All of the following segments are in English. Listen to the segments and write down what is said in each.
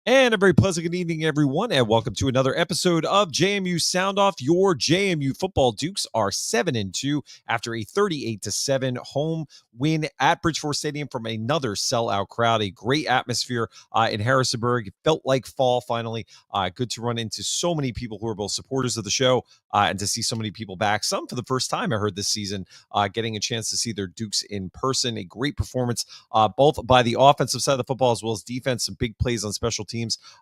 And a very pleasant good evening, everyone, and welcome to another episode of JMU Sound Off. Your JMU football Dukes are 7-2 after a 38-7 home win at Bridgeport Stadium from another sellout crowd. A great atmosphere in Harrisonburg. It felt like fall finally. Good to run into so many people who are both supporters of the show and to see so many people back. Some for the first time I heard this season, getting a chance to see their Dukes in person. A great performance, both by the offensive side of the football as well as defense. Some big plays on special teams.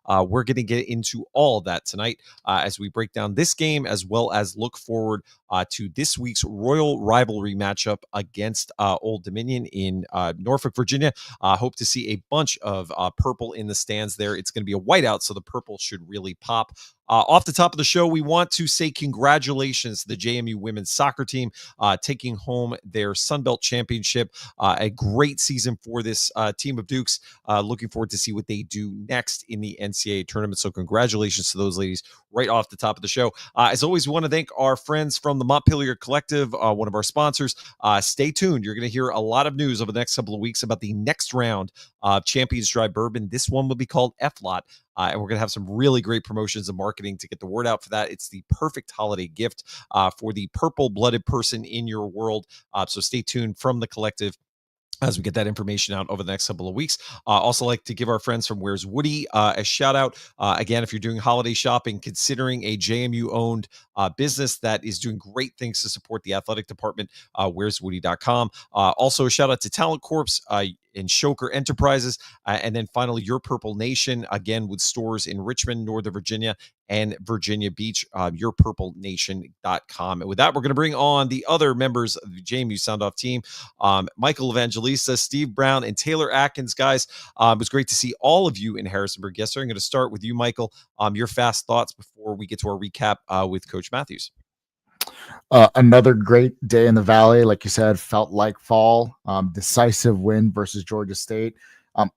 We're going to get into all of that tonight as we break down this game as well as look forward to this week's Royal Rivalry matchup against Old Dominion in Norfolk, Virginia. Hope to see a bunch of purple in the stands there. It's going to be a whiteout, so the purple should really pop. Off the top of the show, we want to say congratulations to the JMU women's soccer team taking home their Sunbelt Championship. A great season for this team of Dukes. Looking forward to see what they do next in the NCAA tournament. So congratulations to those ladies right off the top of the show. As always, we want to thank our friends from the Montpelier Collective, one of our sponsors. Stay tuned. You're going to hear a lot of news over the next couple of weeks about the next round of Champions Dry Bourbon. This one will be called FLOT. And we're going to have some really great promotions and marketing to get the word out for that. It's the perfect holiday gift for the purple-blooded person in your world. So stay tuned from the Collective as we get that information out over the next couple of weeks. Also like to give our friends from Where's Woody a shout out. Again, if you're doing holiday shopping, considering a JMU-owned business that is doing great things to support the athletic department, where'swoody.com. Also, a shout out to Talent Corps, and Shoker Enterprises. And then finally, Your Purple Nation, again, with stores in Richmond, Northern Virginia, and Virginia Beach, yourpurplenation.com. And with that, we're going to bring on the other members of the JMU Sound Off team, Michael Evangelista, Steve Brown, and Taylor Atkins. Guys, it was great to see all of you in Harrisonburg yesterday. I'm going to start with you, Michael. Your fast thoughts before we get to our recap with Coach Matthews. Another great day in the Valley. Like you said, felt like fall. Decisive win versus Georgia State.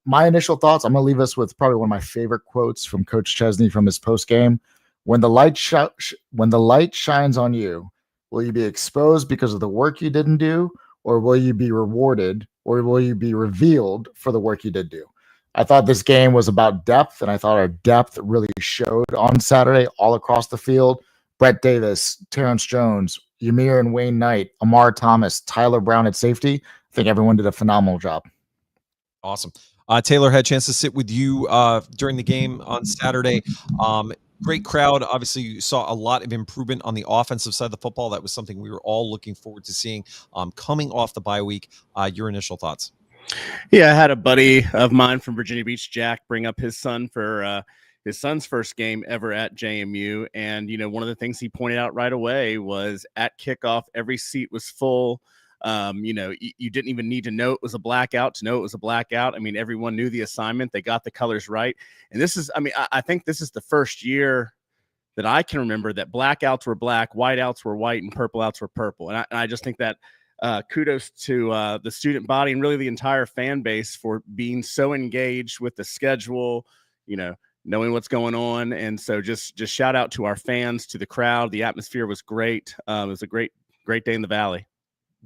My initial thoughts, I'm going to leave us with probably one of my favorite quotes from Coach Chesney from his postgame. When the light shines on you, will you be exposed because of the work you didn't do, or will you be rewarded, or will you be revealed for the work you did do? I thought this game was about depth, and I thought our depth really showed on Saturday all across the field. Brett Davis, Terrence Jones, Ymir and Wayne Knight, Amar Thomas, Tyler Brown at safety. I think everyone did a phenomenal job. Awesome. Taylor had a chance to sit with you during the game on Saturday. Great crowd. Obviously, you saw a lot of improvement on the offensive side of the football. That was something we were all looking forward to seeing coming off the bye week. Your initial thoughts? Yeah, I had a buddy of mine from Virginia Beach, Jack, bring up his son for his son's first game ever at JMU. And, one of the things he pointed out right away was at kickoff, every seat was full. You didn't even need to know it was a blackout to know it was a blackout. I mean, everyone knew the assignment. They got the colors right. And this is, I think this is the first year that I can remember that blackouts were black, whiteouts were white, and purple outs were purple. And I just think that kudos to the student body and really the entire fan base for being so engaged with the schedule, knowing what's going on. And so just shout out to our fans, to the crowd. The atmosphere was great. It was a great day in the Valley.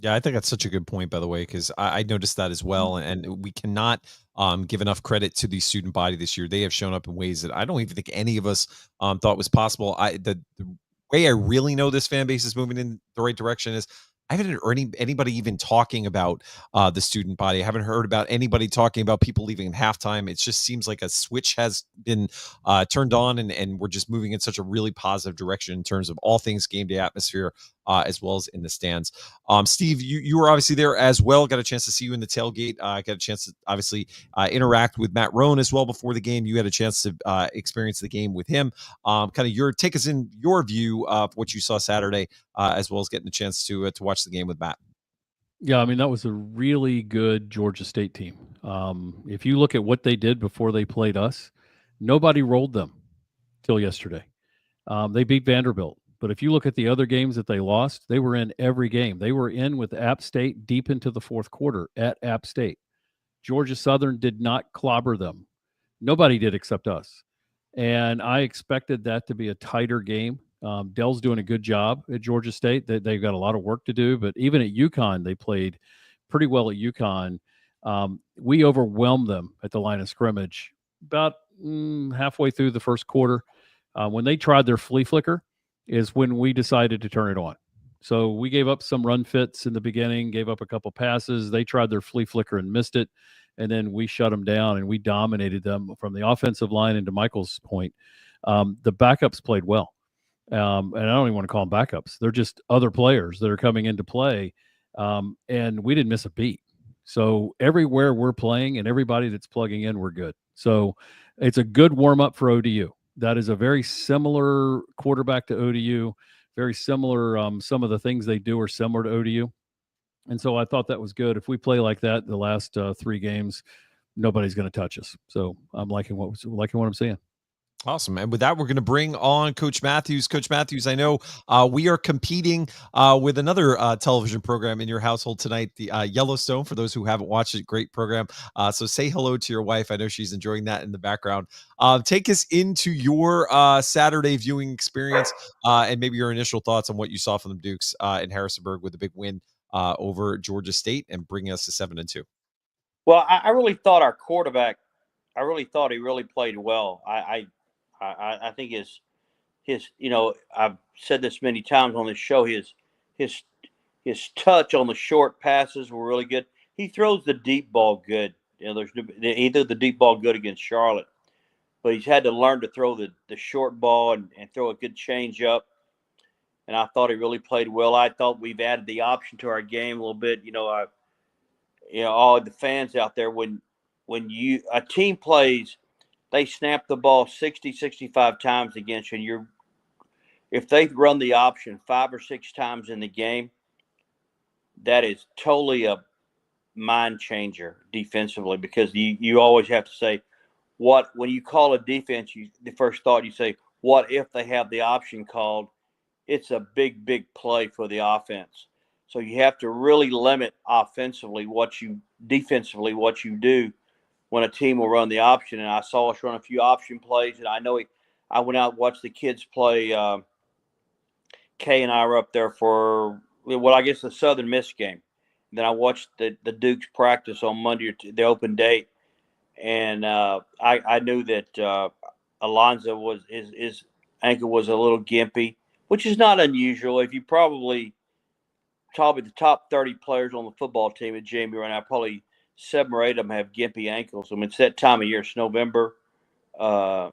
Yeah, I think that's such a good point, by the way, because I noticed that as well. And we cannot give enough credit to the student body this year. They have shown up in ways that I don't even think any of us thought was possible. The way I really know this fan base is moving in the right direction is I haven't heard anybody even talking about the student body. I haven't heard about anybody talking about people leaving at halftime. It just seems like a switch has been turned on, and we're just moving in such a really positive direction in terms of all things game day atmosphere, as well as in the stands. Steve, you were obviously there as well. Got a chance to see you in the tailgate. Got a chance to obviously interact with Matt Roan as well before the game. You had a chance to experience the game with him. Take us in your view of what you saw Saturday, as well as getting a chance to watch the game with Matt. Yeah, that was a really good Georgia State team. If you look at what they did before they played us, nobody rolled them till yesterday. They beat Vanderbilt. But if you look at the other games that they lost, they were in every game. They were in with App State deep into the fourth quarter at App State. Georgia Southern did not clobber them. Nobody did except us. And I expected that to be a tighter game. Dell's doing a good job at Georgia State. They've got a lot of work to do, but even at UConn, they played pretty well at UConn. We overwhelmed them at the line of scrimmage about halfway through the first quarter. When they tried their flea flicker is when we decided to turn it on. So we gave up some run fits in the beginning, gave up a couple passes. They tried their flea flicker and missed it. And then we shut them down and we dominated them from the offensive line. And to Michael's point, the backups played well. And I don't even want to call them backups. They're just other players that are coming into play. And we didn't miss a beat. So everywhere we're playing and everybody that's plugging in, we're good. So it's a good warm up for ODU. That is a very similar quarterback to ODU, very similar. Some of the things they do are similar to ODU. And so I thought that was good. If we play like that the last 3 games, nobody's going to touch us. So I'm liking what I'm seeing. Awesome. And with that, we're going to bring on Coach Matthews. Coach Matthews, I know we are competing with another television program in your household tonight, the Yellowstone, for those who haven't watched it. Great program. So say hello to your wife. I know she's enjoying that in the background. Take us into your Saturday viewing experience and maybe your initial thoughts on what you saw from the Dukes in Harrisonburg with a big win over Georgia State and bringing us to 7-2. Well, I really thought our quarterback, he really played well. I think his I've said this many times on this show, his touch on the short passes were really good. He throws the deep ball good. He threw the deep ball good against Charlotte, but he's had to learn to throw the short ball and throw a good change up. And I thought he really played well. I thought we've added the option to our game a little bit. All the fans out there, when a team plays, they snap the ball 60, 65 times against you. And if they run the option 5 or 6 times in the game, that is totally a mind changer defensively, because you always have to say, when you call a defense, the first thought you say, what if they have the option called? It's a big, big play for the offense. So you have to really limit defensively what you do when a team will run the option. And I saw us run a few option plays, and I went out and watched the kids play. Kay and I were up there for I guess the Southern Miss game. And then I watched the Dukes practice on Monday, the open date, and I knew that Alonzo his ankle was a little gimpy, which is not unusual. If you probably the top 30 players on the football team at JMU right now, probably 7 or 8 of them have gimpy ankles. I mean, it's that time of year. It's November. They're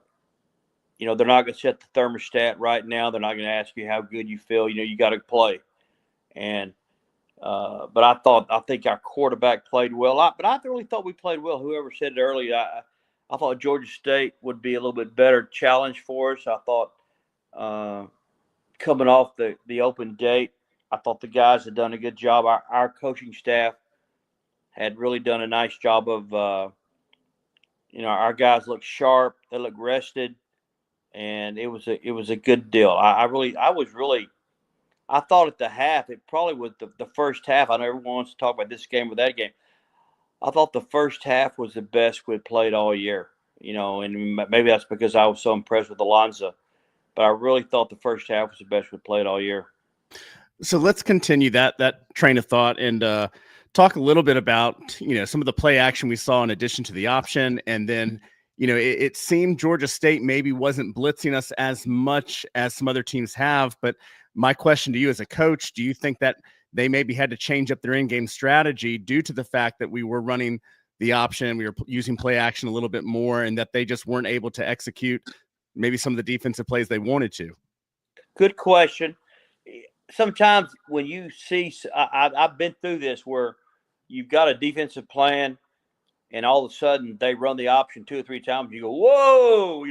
not going to set the thermostat right now. They're not going to ask you how good you feel. You got to play. And but I think our quarterback played well. But I really thought we played well. Whoever said it earlier, I thought Georgia State would be a little bit better challenge for us. I thought coming off the open date, I thought the guys had done a good job. Our coaching staff had really done a nice job of, our guys looked sharp, they looked rested, and it was a good deal. I thought at the half, it probably was the first half. I know everyone wants to talk about this game or that game. I thought the first half was the best we'd played all year, and maybe that's because I was so impressed with Alonzo, but I really thought the first half was the best we'd played all year. So let's continue that train of thought and talk a little bit about, some of the play action we saw in addition to the option. And then, it seemed Georgia State maybe wasn't blitzing us as much as some other teams have. But my question to you as a coach, do you think that they maybe had to change up their in-game strategy due to the fact that we were running the option, we were using play action a little bit more, and that they just weren't able to execute maybe some of the defensive plays they wanted to? Good question. Sometimes when you see, I've been through this where you've got a defensive plan, and all of a sudden they run the option 2 or 3 times. You go, whoa,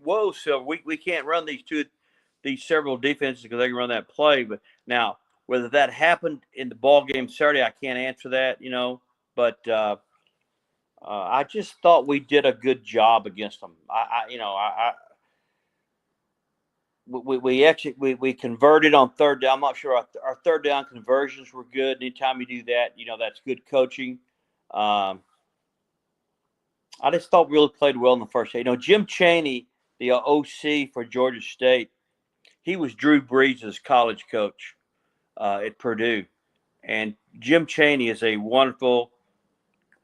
whoa, Silver. We can't run these several defenses because they can run that play. But now, whether that happened in the ball game Saturday, I can't answer that, But I just thought we did a good job against them. We converted on third down. I'm not sure our third down conversions were good. Anytime you do that, that's good coaching. I just thought we really played well in the first half. Jim Chaney, the OC for Georgia State, he was Drew Brees' college coach at Purdue. And Jim Chaney is a wonderful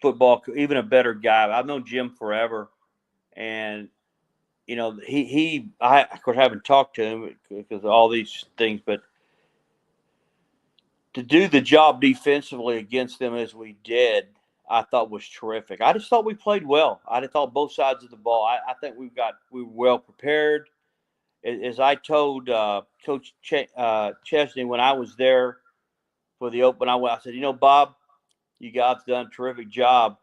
football, even a better guy. I've known Jim forever. And I of course haven't talked to him because of all these things, but to do the job defensively against them as we did, I thought was terrific. I just thought we played well. I just thought both sides of the ball. I think we were well prepared. As I told Coach Chesney when I was there for the open, I said, Bob, you guys done a terrific job.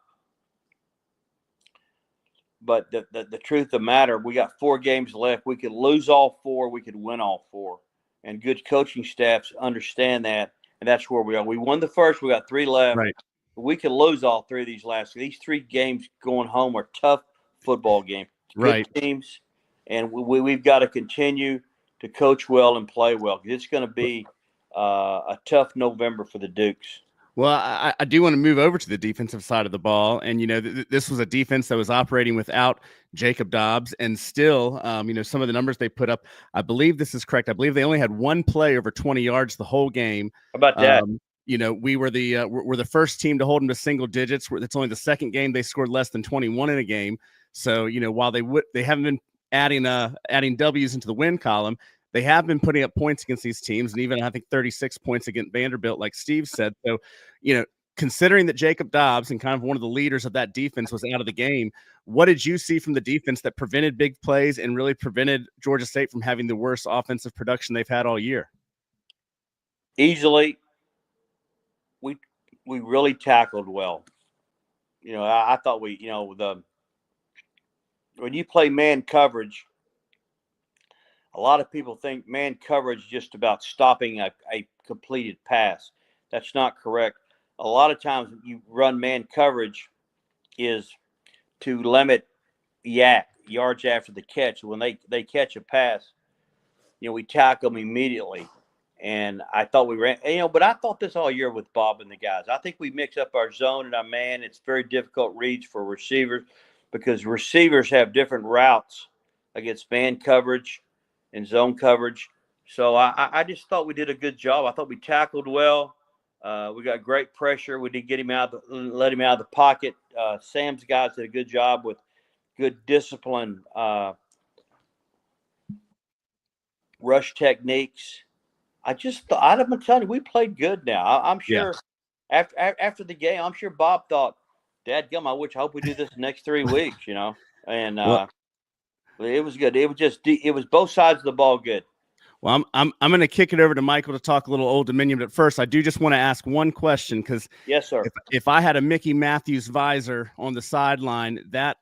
But the truth of the matter, we got 4 games left. We could lose all 4. We could win all 4. And good coaching staffs understand that. And that's where we are. We won the first. We got 3 left. Right. We could lose all 3 of these last. These 3 games going home are tough football games. Good Right. teams. And we've got to continue to coach well and play well. It's going to be a tough November for the Dukes. Well, I do want to move over to the defensive side of the ball. And, this was a defense that was operating without Jacob Dobbs. And still, some of the numbers they put up, I believe this is correct. I believe they only had 1 play over 20 yards the whole game. How about that? We were the first team to hold them to single digits. It's only the second game they scored less than 21 in a game. So, while they haven't been adding W's into the win column, they have been putting up points against these teams, and even I think 36 points against Vanderbilt, like Steve said. So, considering that Jacob Dobbs and kind of one of the leaders of that defense was out of the game, what did you see from the defense that prevented big plays and really prevented Georgia State from having the worst offensive production they've had all year? Easily, we really tackled well. I thought when you play man coverage, a lot of people think man coverage is just about stopping a completed pass. That's not correct. A lot of times you run man coverage is to limit yards after the catch. When they catch a pass, we tackle them immediately. And I thought we ran, but I thought this all year with Bob and the guys. I think we mix up our zone and our man. It's very difficult reads for receivers because receivers have different routes against man coverage and zone coverage. So I just thought we did a good job. I thought we tackled well. We got great pressure. We did let him out of the pocket. Sam's guys did a good job with good discipline, rush techniques. I'm telling you, we played good now. I'm sure after the game, I'm sure Bob thought, dadgum, I hope we do this the next 3 weeks, and it was good. It was both sides of the ball good. Well, I'm going to kick it over to Michael to talk a little Old Dominion, but first I do just want to ask one question because yes, sir. If I had a Mickey Matthews visor on the sideline, that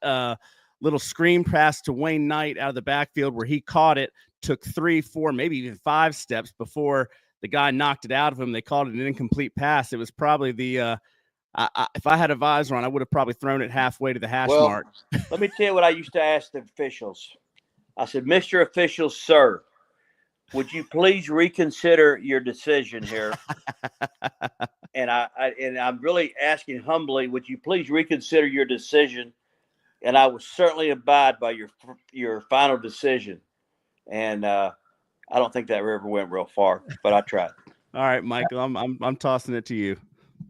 little screen pass to Wayne Knight out of the backfield where he caught it took 3, 4, maybe even 5 steps before the guy knocked it out of him. They called it an incomplete pass. It was probably the if I had a visor on, I would have probably thrown it halfway to the hash mark. Let me tell you what I used to ask the officials. I said, Mr. Official, sir, would you please reconsider your decision here? And I'm really asking humbly, would you please reconsider your decision? And I will certainly abide by your final decision. And I don't think that river went real far, but I tried. All right, Michael, I'm tossing it to you.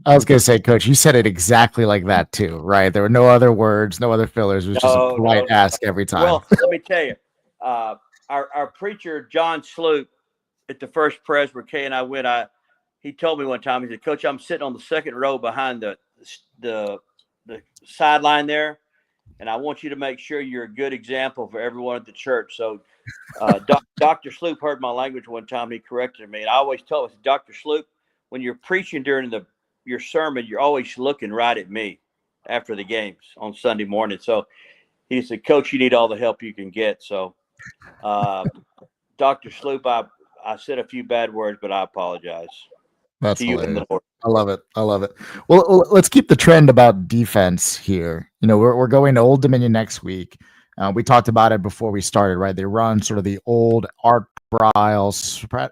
I was going to say, Coach, you said it exactly like that too, right? There were no other words, no other fillers. It was just a polite ask every time. Well, let me tell you, our preacher, John Sloop, at the First Pres where Kay and I went, he told me one time, he said, Coach, I'm sitting on the second row behind the sideline there, and I want you to make sure you're a good example for everyone at the church. So Dr. Sloop heard my language one time. He corrected me. And I always tell him, Dr. Sloop, when you're preaching during your sermon, you're always looking right at me after the games on Sunday morning. So he said, Coach, you need all the help you can get. So Dr. Sloop, I said a few bad words, but I apologize. That's hilarious. I love it. I love it. Well, let's keep the trend about defense here. We're going to Old Dominion next week. We talked about it before we started, right? They run sort of the old Art Briles,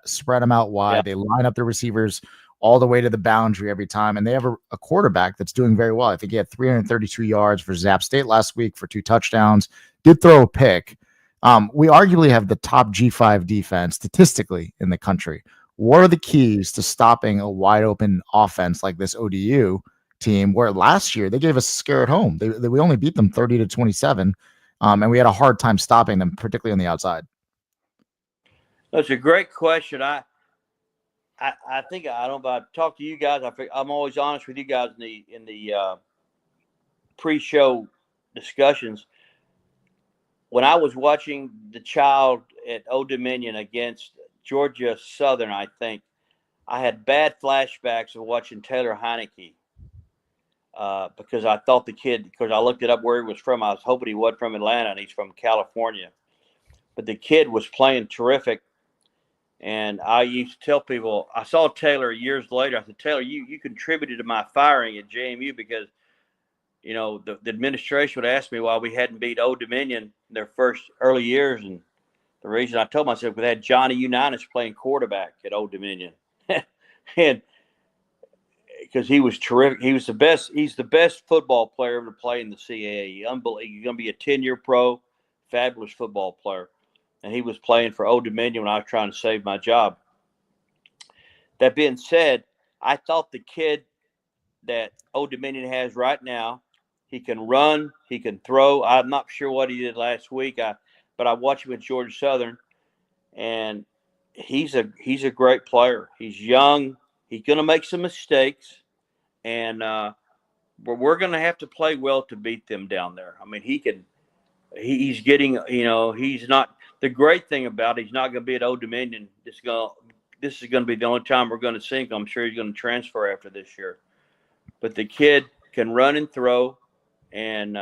spread them out wide. Yeah. They line up the receivers all the way to the boundary every time. And they have a quarterback that's doing very well. I think he had 332 yards for Zapp State last week for 2 touchdowns. Did throw a pick. We arguably have the top G5 defense statistically in the country. What are the keys to stopping a wide open offense like this ODU team, where last year they gave us a scare at home? We only beat them 30-27. and we had a hard time stopping them, particularly on the outside. That's a great question. I think I don't know if I talk to you guys. I'm always honest with you guys in the pre-show discussions. When I was watching the Child at Old Dominion against Georgia Southern, I think I had bad flashbacks of watching Taylor Heineke because I thought the kid, because I looked it up where he was from. I was hoping he wasn't from Atlanta, and he's from California. But the kid was playing terrific. And I used to tell people, I saw Taylor years later. I said, Taylor, you contributed to my firing at JMU because, you know, the administration would ask me why we hadn't beat Old Dominion in their first early years. And the reason I told myself, we had Johnny Unitas playing quarterback at Old Dominion. And because he was terrific. He was the best. He's the best football player ever to play in the CAA. Unbelievable. He's going to be a 10-year pro, fabulous football player. And he was playing for Old Dominion when I was trying to save my job. That being said, I thought the kid that Old Dominion has right now, he can run, he can throw. I'm not sure what he did last week, but I watched him at Georgia Southern, and he's a great player. He's young. He's going to make some mistakes, and we're going to have to play well to beat them down there. I mean, he's getting, you know, he's not. The great thing about it, he's not going to be at Old Dominion. This is going to be the only time we're going to see him. I'm sure he's going to transfer after this year. But the kid can run and throw, and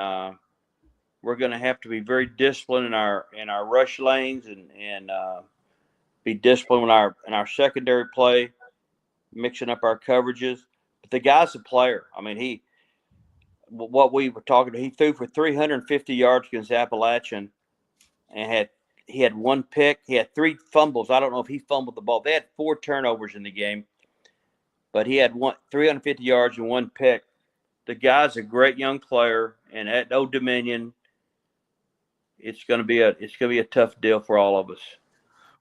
we're going to have to be very disciplined in our rush lanes and be disciplined in our secondary play, mixing up our coverages. But the guy's a player. I mean, what we were talking about, he threw for 350 yards against Appalachian, and he had one pick. He had 3 fumbles. I don't know if he fumbled the ball. They had 4 turnovers in the game, but he had 350 yards and 1 pick. The guy's a great young player, and at Old Dominion, it's going to be a tough deal for all of us.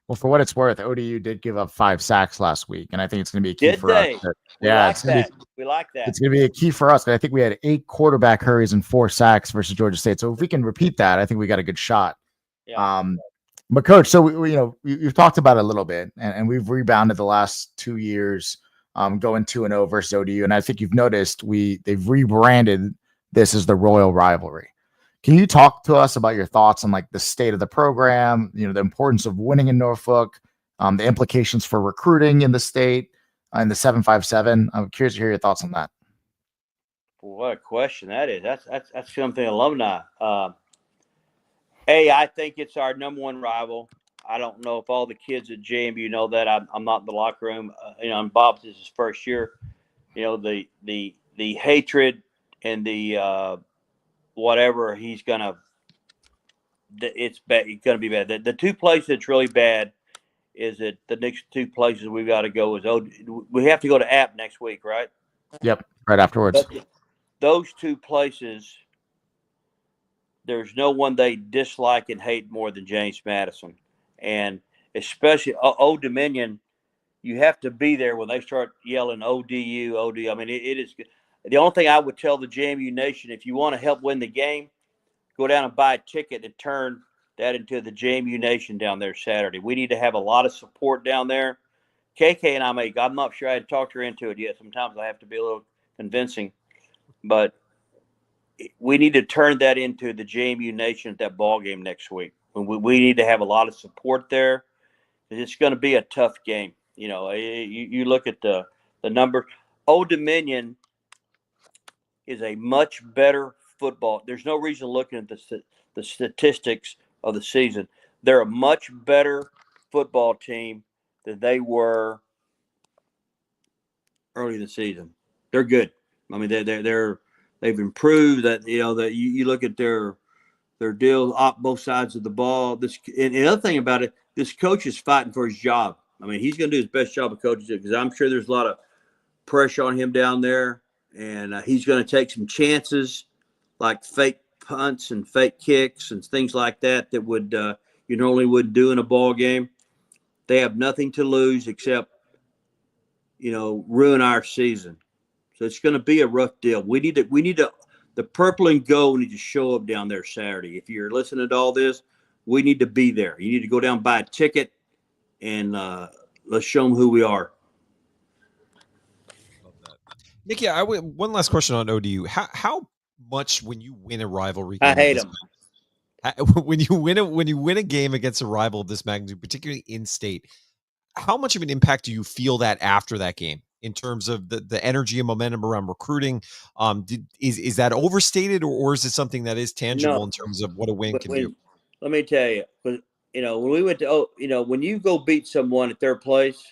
Well, for what it's worth, ODU did give up 5 sacks last week, and I think it's going to be a key Did for they? us. We like that. We like that. It's going to be a key for us. I think we had 8 quarterback hurries and 4 sacks versus Georgia State. So if we can repeat that, I think we got a good shot. Yeah. But Coach, so you've talked about it a little bit, and we've rebounded the last 2 years, going 2-0 versus ODU, and I think you've noticed they've rebranded this as the Royal Rivalry. Can you talk to us about your thoughts on like the state of the program, the importance of winning in Norfolk, the implications for recruiting in the state, and the 757? I'm curious to hear your thoughts on that. What a question that is. That's something alumni. I think it's our number one rival. I don't know if all the kids at JMU know that. I'm not in the locker room. And Bob's is his first year. The hatred and the whatever it's gonna be bad. The 2 places that's really bad is that the next 2 places we've got to go is we have to go to App next week, right? Yep, right afterwards. But those 2 places, there's no one they dislike and hate more than James Madison. And especially Old Dominion, you have to be there when they start yelling ODU, ODU. I mean, it is the only thing I would tell the JMU Nation, if you want to help win the game, go down and buy a ticket and turn that into the JMU Nation down there Saturday. We need to have a lot of support down there. KK and I'm not sure I had talked her into it yet. Sometimes I have to be a little convincing. But we need to turn that into the JMU Nation at that ball game next week. We need to have a lot of support there. It's going to be a tough game. You look at the numbers. Old Dominion is a much better football. There's no reason looking at the statistics of the season. They're a much better football team than they were early in the season. They're good. I mean, they've improved. That that you look at their deal up both sides of the ball. And the other thing about it, this coach is fighting for his job. I mean, he's going to do his best job of coaching because I'm sure there's a lot of pressure on him down there. And he's going to take some chances like fake punts and fake kicks and things like that would you normally wouldn't do in a ball game. They have nothing to lose except, ruin our season. So it's going to be a rough deal. We need to the purple and gold need to show up down there Saturday. If you're listening to all this, we need to be there. You need to go down, buy a ticket, and let's show them who we are. Love that. Nikki, one last question on ODU. How much when you win a rivalry game? I hate them. When you win a game against a rival of this magnitude, particularly in state, how much of an impact do you feel that after that game in terms of the energy and momentum around recruiting? Is that overstated, or is it something that is tangible in terms of what a win can do? Let me tell you, when we went to, when you go beat someone at their place,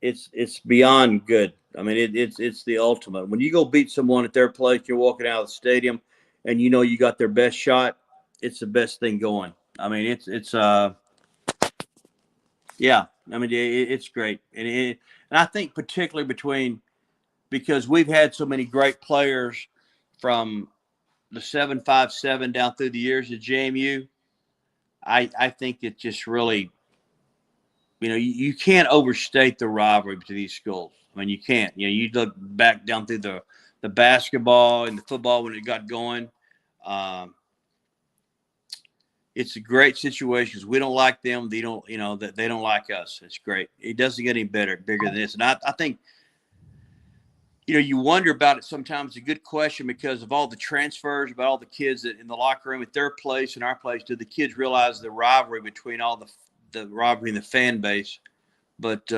it's beyond good. I mean, it's the ultimate. When you go beat someone at their place, you're walking out of the stadium, and you got their best shot. It's the best thing going. I mean, yeah. I mean, it's great, and I think particularly because we've had so many great players from the 757 down through the years at JMU. I think it just really, you can't overstate the rivalry between these schools. I mean, you can't. You look back down through the basketball and the football when it got going. It's a great situation. We don't like them. They don't, that they don't like us. It's great. It doesn't get any bigger than this. And I think, you wonder about it sometimes. It's a good question because of all the transfers, about all the kids that in the locker room at their place and our place. Do the kids realize the rivalry between all the rivalry and the fan base? But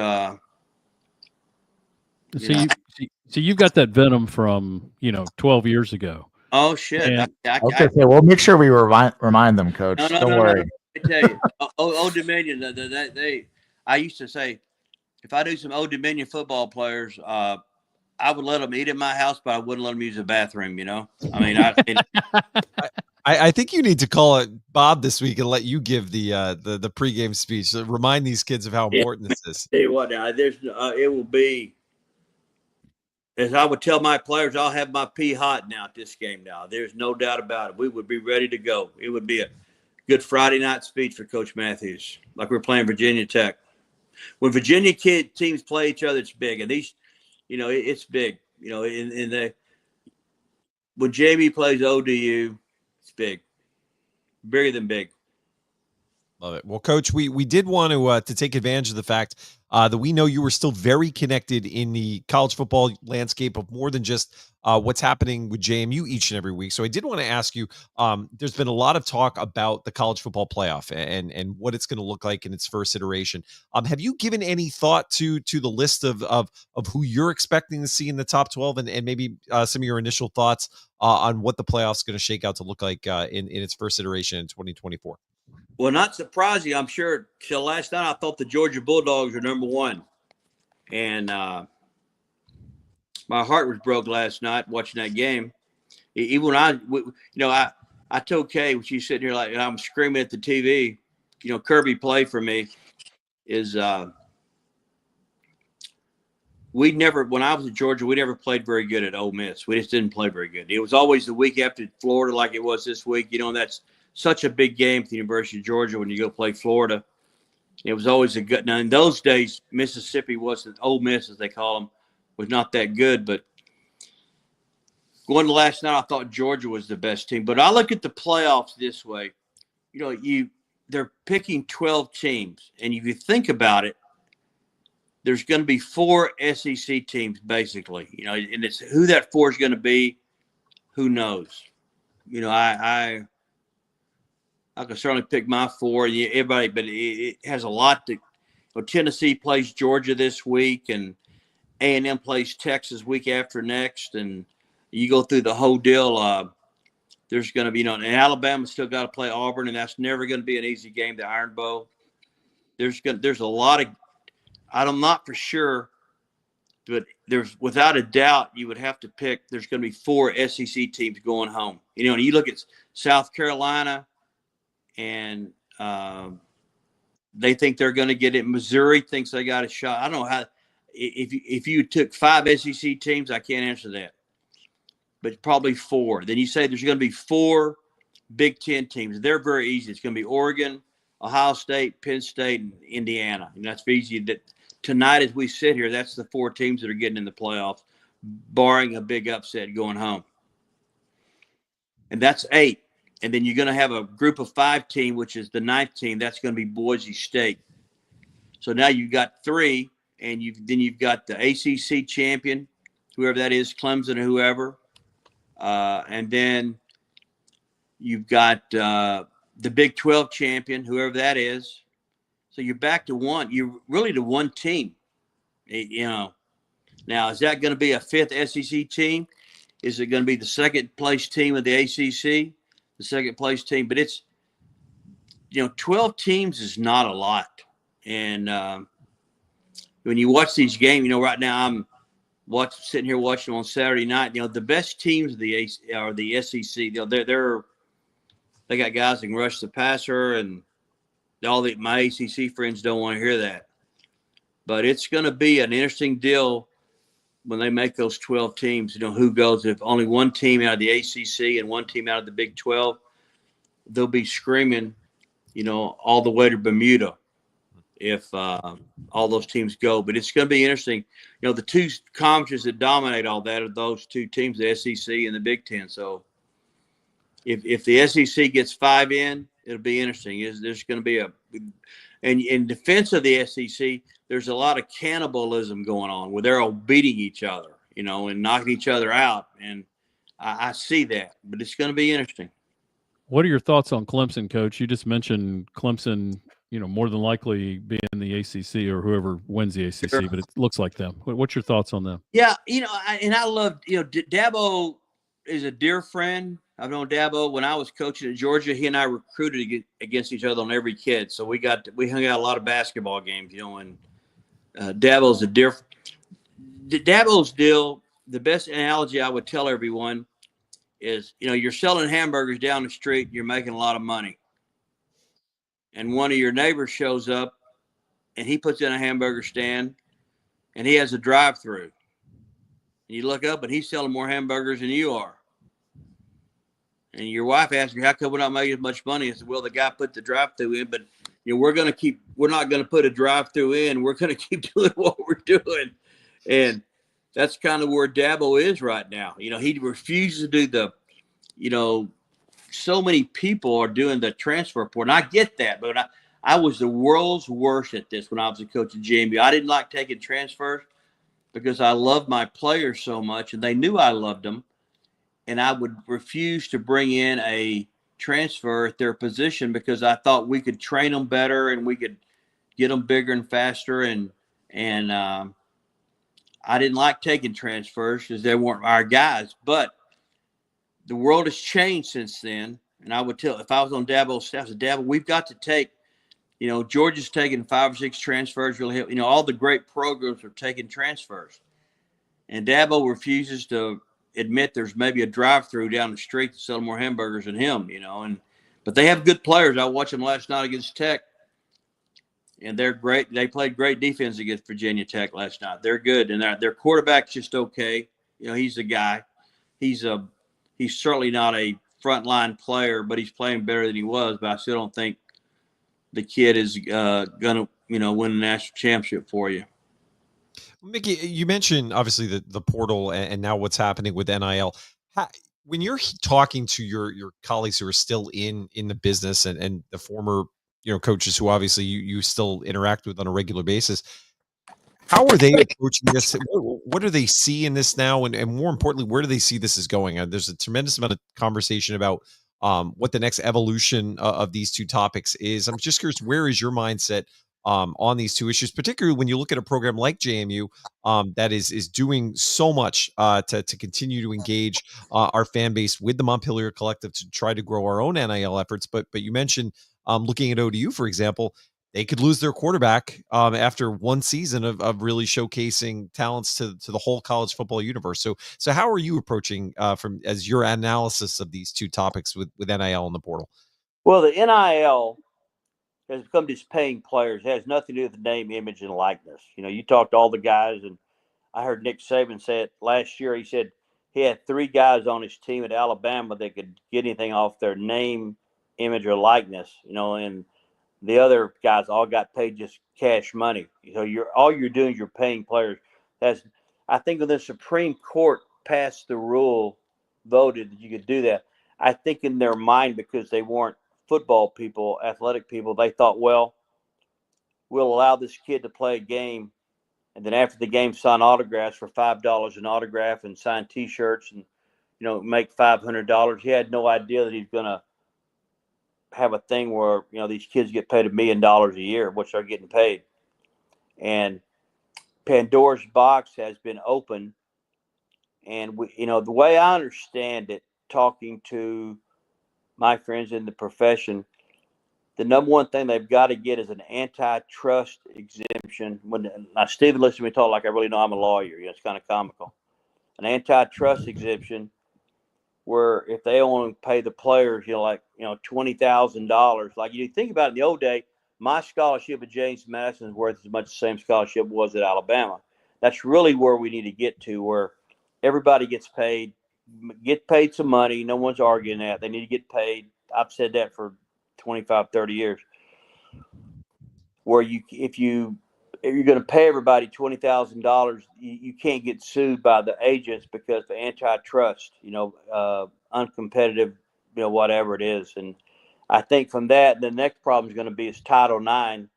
you've got that venom from 12 years ago. Oh shit! Okay, we'll make sure we remind them, Coach. Don't worry. I tell you, Old Dominion. I used to say, if I knew some Old Dominion football players, I would let them eat at my house, but I wouldn't let them use the bathroom. I mean, I think you need to call it Bob this week and let you give the pregame speech. Remind these kids of how important this is. Tell you what, now it will be. As I would tell my players, I'll have my pee hot now at this game now. There's no doubt about it. We would be ready to go. It would be a good Friday night speech for Coach Matthews, like we're playing Virginia Tech. When Virginia teams play each other, it's big. And these, it's big. When JMU plays ODU, it's big. Bigger than big. Love it. Well, Coach, we did want to take advantage of the fact that we know you were still very connected in the college football landscape of more than just what's happening with JMU each and every week. So I did want to ask you, there's been a lot of talk about the college football playoff and what it's going to look like in its first iteration. Have you given any thought to the list of who you're expecting to see in the top 12 and maybe some of your initial thoughts on what the playoffs is going to shake out to look like in its first iteration in 2024? Well, not surprising, I'm sure. Till last night, I thought the Georgia Bulldogs were number one, and my heart was broke last night watching that game. Even when I told Kay when she's sitting here and I'm screaming at the TV, Kirby play for me is when I was in Georgia, we never played very good at Ole Miss. We just didn't play very good. It was always the week after Florida, like it was this week. That's such a big game for the University of Georgia when you go play Florida. It was always a good. Now in those days, Mississippi wasn't Ole Miss as they call them, was not that good. But going to last night, I thought Georgia was the best team. But I look at the playoffs this way. They're picking 12 teams, and if you think about it, there's going to be 4 SEC teams basically. And it's who that 4 is going to be. Who knows? I can certainly pick my 4. Everybody, but it has a lot to. Tennessee plays Georgia this week, and A&M plays Texas week after next, and you go through the whole deal. There's going to be, and Alabama's still got to play Auburn, and that's never going to be an easy game. The Iron Bowl. There's a lot of. I'm not for sure, but there's without a doubt you would have to pick. There's going to be 4 SEC teams going home. And you look at South Carolina. And they think they're going to get it. Missouri thinks they got a shot. I don't know how. If you took 5 SEC teams, I can't answer that. But probably 4. Then you say there's going to be 4 Big Ten teams. They're very easy. It's going to be Oregon, Ohio State, Penn State, and Indiana. And that's easy. That tonight, as we sit here, that's the 4 teams that are getting in the playoffs, barring a big upset going home. and that's 8. And then you're going to have a group of 5 team, which is the 9th team. That's going to be Boise State. So now you've got 3, and you've got the ACC champion, whoever that is, Clemson or whoever, and then you've got the Big 12 champion, whoever that is. So you're back to one. You're really to one team. You know, now is that going to be a 5th SEC team? Is it going to be the 2nd place team of the ACC, the 2nd place team? But it's, 12 teams is not a lot. And when you watch these games, right now I'm sitting here watching on Saturday night. The best teams of the are the SEC. They got guys that can rush the passer, and my ACC friends don't want to hear that. But it's going to be an interesting deal when they make those 12 teams. Who goes? If only one team out of the ACC and one team out of the Big 12, they'll be screaming, all the way to Bermuda if all those teams go. But it's going to be interesting. The 2 conferences that dominate all that are those 2 teams, the SEC and the Big 10. So if the SEC gets 5 in, it'll be interesting. There's going to be and in defense of the SEC, there's a lot of cannibalism going on where they're all beating each other, and knocking each other out. And I see that, but it's going to be interesting. What are your thoughts on Clemson, Coach? You just mentioned Clemson, more than likely being in the ACC or whoever wins the ACC, Sure. but it looks like them. What's your thoughts on them? Yeah, I love, Dabo is a dear friend. I've known Dabo when I was coaching at Georgia. He and I recruited against each other on every kid, so we hung out a lot of basketball games, and Dabo's Dabo's deal. The best analogy I would tell everyone is, you're selling hamburgers down the street, you're making a lot of money. And one of your neighbors shows up and he puts in a hamburger stand and he has a drive-through. And you look up and he's selling more hamburgers than you are. And your wife asks you, how come we're not making as much money? I said, well, the guy put the drive-through in, but we're not going to put a drive-through in. We're going to keep doing what we're doing. And that's kind of where Dabo is right now. He refuses to do so many people are doing the transfer portal. And I get that, but I was the world's worst at this when I was a coach at JMU. I didn't like taking transfers because I loved my players so much, and they knew I loved them. And I would refuse to bring in a transfer at their position because I thought we could train them better and we could get them bigger and faster. And I didn't like taking transfers because they weren't our guys. But the world has changed since then. And I would tell, if I was on Dabo's staff, I said, Dabo, we've got to take, Georgia's taking 5 or 6 transfers. Really, all the great programs are taking transfers. And Dabo refuses to admit there's maybe a drive-through down the street to sell more hamburgers than him, but they have good players. I watched them last night against Tech, and they're great. They played great defense against Virginia Tech last night. They're good, and their quarterback's just okay. He's a guy. He's certainly not a frontline player, but he's playing better than he was. But I still don't think the kid is going to, win a national championship for you. Mickey, you mentioned obviously the portal and now what's happening with NIL. When you're talking to your colleagues who are still in the business and the former coaches who obviously you still interact with on a regular basis, how are they approaching this? What do they see in this now, and more importantly, where do they see this is going? There's a tremendous amount of conversation about what the next evolution of these 2 topics is. I'm just curious, where is your mindset on these 2 issues, particularly when you look at a program like JMU that is doing so much to continue to engage our fan base with the Montpelier Collective to try to grow our own NIL efforts. But you mentioned looking at ODU, for example, they could lose their quarterback after one season of really showcasing talents to the whole college football universe. So how are you approaching as your analysis of these 2 topics with NIL and the portal? Well, the NIL has become just paying players. It has nothing to do with the name, image, and likeness. You talk to all the guys, and I heard Nick Saban say it last year. He said he had 3 guys on his team at Alabama that could get anything off their name, image, or likeness, and the other guys all got paid just cash money. All you're doing is you're paying players. I think when the Supreme Court passed the rule, voted that you could do that, I think in their mind, because they weren't football people, athletic people, they thought, well, we'll allow this kid to play a game, and then after the game, sign autographs for $5 an autograph and sign T-shirts and make $500. He had no idea that he's going to have a thing where these kids get paid $1 million a year, which they're getting paid. And Pandora's box has been open, and the way I understand it, talking to my friends in the profession, the number one thing they've got to get is an antitrust exemption. Now Stephen listens to me talk like I really know I'm a lawyer. It's kind of comical. An antitrust exemption where if they only pay the players, $20,000. Like you think about it, in the old day, my scholarship at James Madison is worth as much as the same scholarship was at Alabama. That's really where we need to get to, where everybody gets paid some money. No one's arguing that. They need to get paid. I've said that for 25, 30 years. Where if you're going to pay everybody $20,000, you can't get sued by the agents because the antitrust, uncompetitive, whatever it is. And I think from that, the next problem is going to be is Title IX.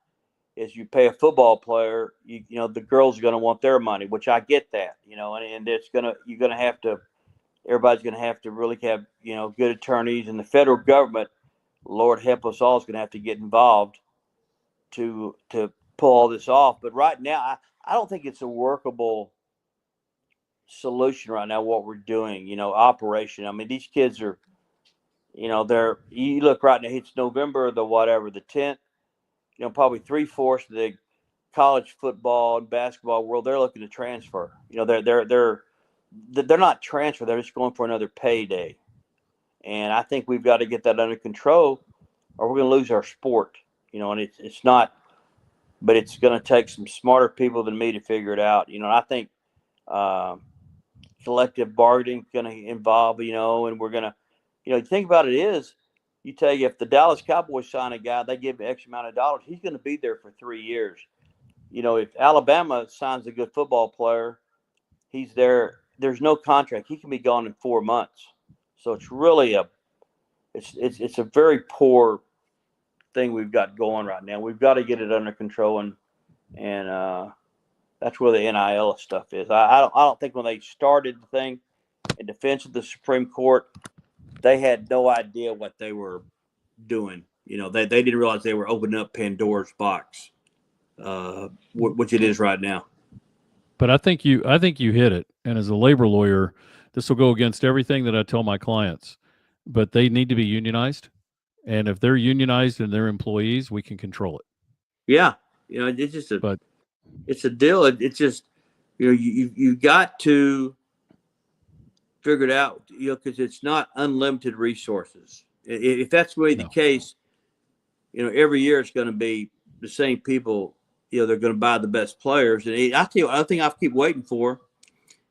Is you pay a football player, the girls are going to want their money, which I get that, and everybody's going to have to really have, good attorneys, and the federal government, Lord help us all, is going to have to get involved to pull all this off. But right now, I don't think it's a workable solution right now, what we're doing, operation. I mean, these kids are, you look right now, it's November the 10th, probably 3/4 of the college football and basketball world, they're looking to transfer. They're not transfer, they're just going for another payday. And I think we've got to get that under control, or we're going to lose our sport. And it's not, but it's going to take some smarter people than me to figure it out. And I think collective bargaining is going to involve, and we're going to, think about it is, you tell you if the Dallas Cowboys sign a guy, they give him X amount of dollars, he's going to be there for 3 years. If Alabama signs a good football player, he's there. There's no contract. He can be gone in 4 months. So it's really it's a very poor thing we've got going right now. We've got to get it under control, and that's where the NIL stuff is. I don't think when they started the thing in defense of the Supreme Court, they had no idea what they were doing. They didn't realize they were opening up Pandora's box, which it is right now. But I think you hit it. And as a labor lawyer, this will go against everything that I tell my clients. But they need to be unionized, and if they're unionized and they're employees, we can control it. Yeah, it's just it's a deal. It's just you got to figure it out, because it's not unlimited resources. If that's really the case, every year it's going to be the same people. They're going to buy the best players. And I tell you, I think I keep waiting for,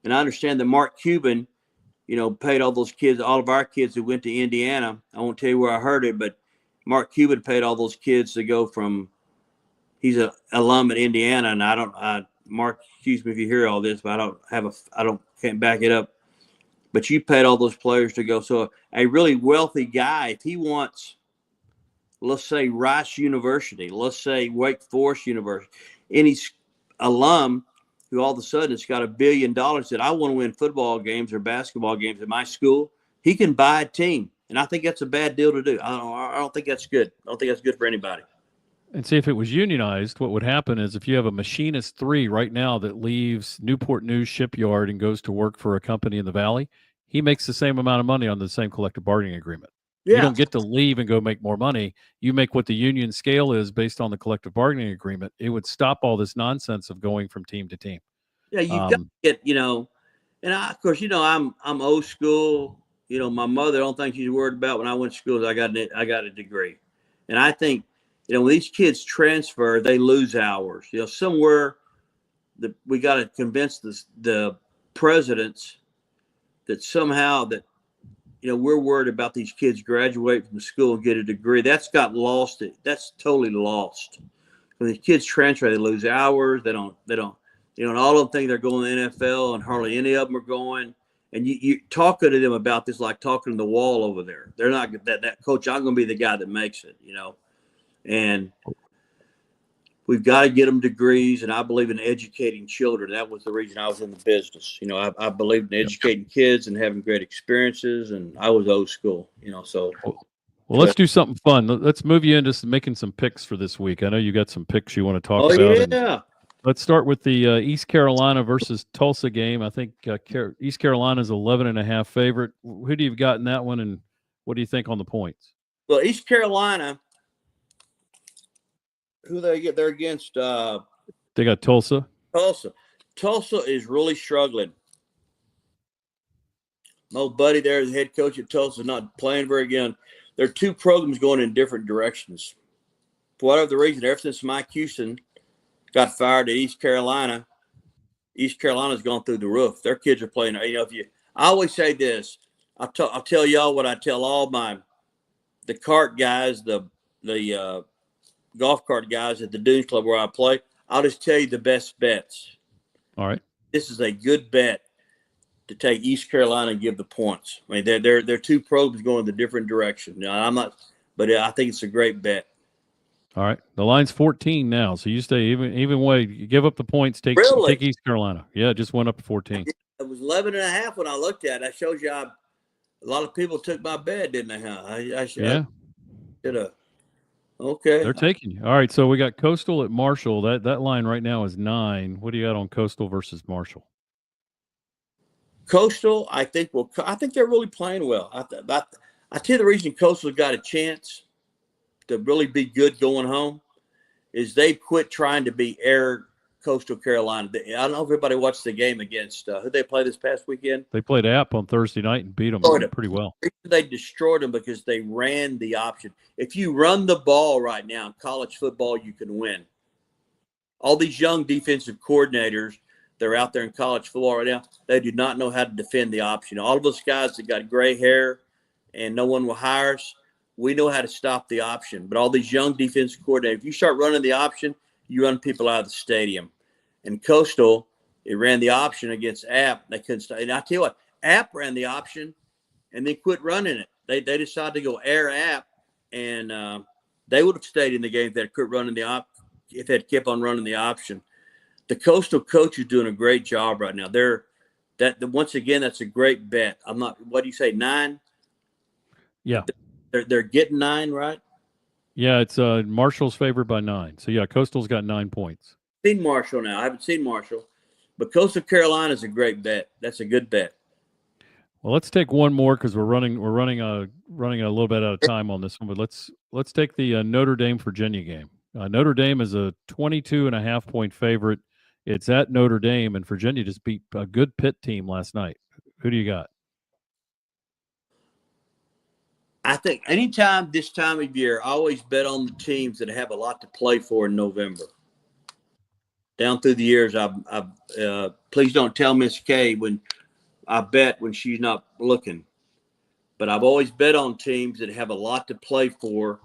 and I understand that Mark Cuban, paid all those kids, all of our kids who went to Indiana. I won't tell you where I heard it, but Mark Cuban paid all those kids to go from. He's an alum at Indiana, and Mark, excuse me if you hear all this, but can't back it up. But you paid all those players to go. So a really wealthy guy, if he wants, let's say Rice University, let's say Wake Forest University, any alum who all of a sudden has got $1 billion that I want to win football games or basketball games at my school, he can buy a team. And I think that's a bad deal to do. I don't think that's good. I don't think that's good for anybody. And see, if it was unionized, what would happen is if you have a machinist 3 right now that leaves Newport News Shipyard and goes to work for a company in the Valley, he makes the same amount of money on the same collective bargaining agreement. Yeah. You don't get to leave and go make more money. You make what the union scale is based on the collective bargaining agreement. It would stop all this nonsense of going from team to team. Yeah, you've got to get, and of course, I'm old school. My mother, I don't think she's worried about when I went to school. I got a degree. And I think, when these kids transfer, they lose hours. Somewhere we got to convince the presidents that somehow that, we're worried about these kids graduate from school and get a degree. That's got lost. That's totally lost. When these kids transfer, they lose hours. They don't, and all of them think they're going to the NFL, and hardly any of them are going. and you talking to them about this like talking to the wall over there. They're not that coach. I'm going to be the guy that makes it, and we've got to get them degrees. And I believe in educating children. That was the reason I was in the business. I believed in educating kids and having great experiences. And I was old school. So. Well, let's do something fun. Let's move you into making some picks for this week. I know you got some picks you want to talk about. Yeah. Let's start with the East Carolina versus Tulsa game. I think East Carolina is 11.5 favorite. Who do you got in that one, and what do you think on the points? Well, East Carolina, who they get? They're against. They got Tulsa. Tulsa is really struggling. My old buddy there, the head coach at Tulsa, is not playing very good. There are two programs going in different directions. For whatever the reason, ever since Mike Houston got fired at East Carolina's gone through the roof. Their kids are playing. I always say this. I'll tell y'all what I tell all the cart guys, the golf cart guys at the Dunes Club where I play. I'll just tell you the best bets. All right. This is a good bet to take East Carolina and give the points. I mean, they're two programs going the different direction. Now, I'm not, but I think it's a great bet. All right. The line's 14 now, so you stay even way. You give up the points, take East Carolina. Yeah, it just went up to 14. It was 11.5 when I looked at it. That shows you a lot of people took my bet, didn't they? Huh? I should have. Okay. They're taking you. All right, so we got Coastal at Marshall. That line right now is 9. What do you got on Coastal versus Marshall? Coastal, I think they're really playing well. I tell you the reason Coastal got a chance to really be good going home is they quit trying to be Air Coastal Carolina. I don't know if everybody watched the game against who they played this past weekend. They played App on Thursday night and beat them pretty well. They destroyed them because they ran the option. If you run the ball right now in college football, you can win. All these young defensive coordinators, they're out there in college football right now. They do not know how to defend the option. All of us guys that got gray hair and no one will hire us, we know how to stop the option. But all these young defensive coordinators, if you start running the option, you run people out of the stadium. And Coastal, it ran the option against App. They couldn't stop. And I tell you what, App ran the option and then quit running it. They decided to go Air App, and they would have stayed in the game if they quit running if they kept on running the option. The Coastal coach is doing a great job right now. Once again, that's a great bet. What do you say, 9? Yeah. They're getting 9, right? Yeah, it's Marshall's favored by 9. So yeah, Coastal's got 9 points. Seen Marshall now. I haven't seen Marshall, but Coastal Carolina is a great bet. That's a good bet. Well, let's take one more because we're running a little bit out of time on this one. But let's take the Notre Dame Virginia game. Notre Dame is a 22.5 point favorite. It's at Notre Dame, and Virginia just beat a good Pitt team last night. Who do you got? I think anytime this time of year, I always bet on the teams that have a lot to play for in November. Down through the years, please don't tell Miss K when I bet when she's not looking. But I've always bet on teams that have a lot to play for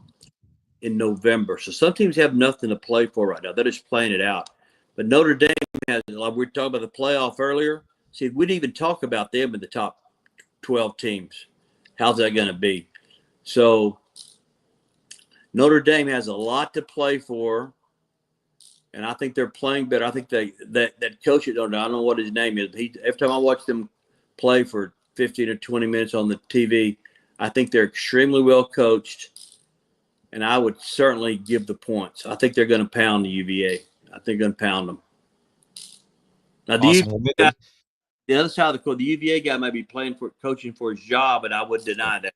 in November. So some teams have nothing to play for right now. They're just playing it out. But Notre Dame has, like we were talking about the playoff earlier. See, we didn't even talk about them in the top 12 teams. How's that going to be? So Notre Dame has a lot to play for, and I think they're playing better. I think that coach at Notre Dame, I don't know what his name is. Every time I watch them play for 15 or 20 minutes on the TV, I think they're extremely well coached, and I would certainly give the points. I think they're going to pound the UVA. I think they're going to pound them. Now, the other side of the court, the UVA guy might be coaching for his job, and I would deny that.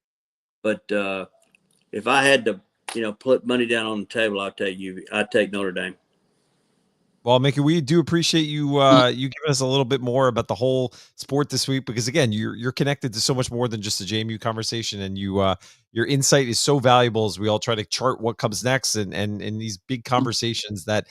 But if I had to, put money down on the table, I'd take Notre Dame. Well, Mickey, we do appreciate you you giving us a little bit more about the whole sport this week, because again, you're connected to so much more than just the JMU conversation, and your insight is so valuable as we all try to chart what comes next and these big conversations that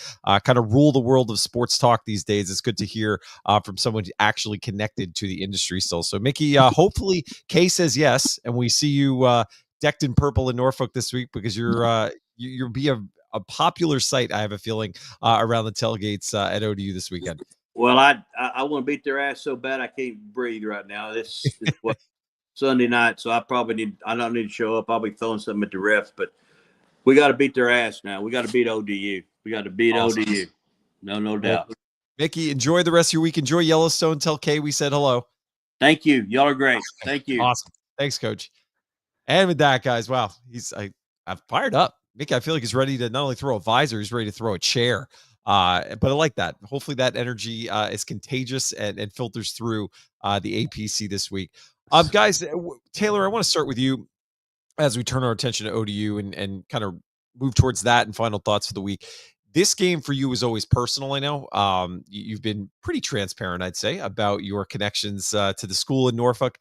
kind of rule the world of sports talk these days. It's good to hear from someone actually connected to the industry still. So, Mickey, hopefully Kay says yes, and we see you decked in purple in Norfolk this week, because you'll be a popular sight, I have a feeling, around the tailgates at ODU this weekend. Well, I want to beat their ass so bad I can't breathe right now. This is what Sunday night, so I don't need to show up. I'll be throwing something at the refs, but we got to beat their ass now. We got to beat ODU. We got to beat Awesome. ODU. No doubt. Mickey, enjoy the rest of your week. Enjoy Yellowstone. Tell Kay we said hello. Thank you. Y'all are great. Thank you. Awesome. Thanks, Coach. And with that, guys, wow, I'm fired up. Mickey, I feel like he's ready to not only throw a visor, he's ready to throw a chair. But I like that. Hopefully that energy is contagious and filters through the APC this week. Guys, Taylor, I want to start with you as we turn our attention to ODU and kind of move towards that and final thoughts for the week. This game for you was always personal. I know you've been pretty transparent, I'd say, about your connections to the school in Norfolk.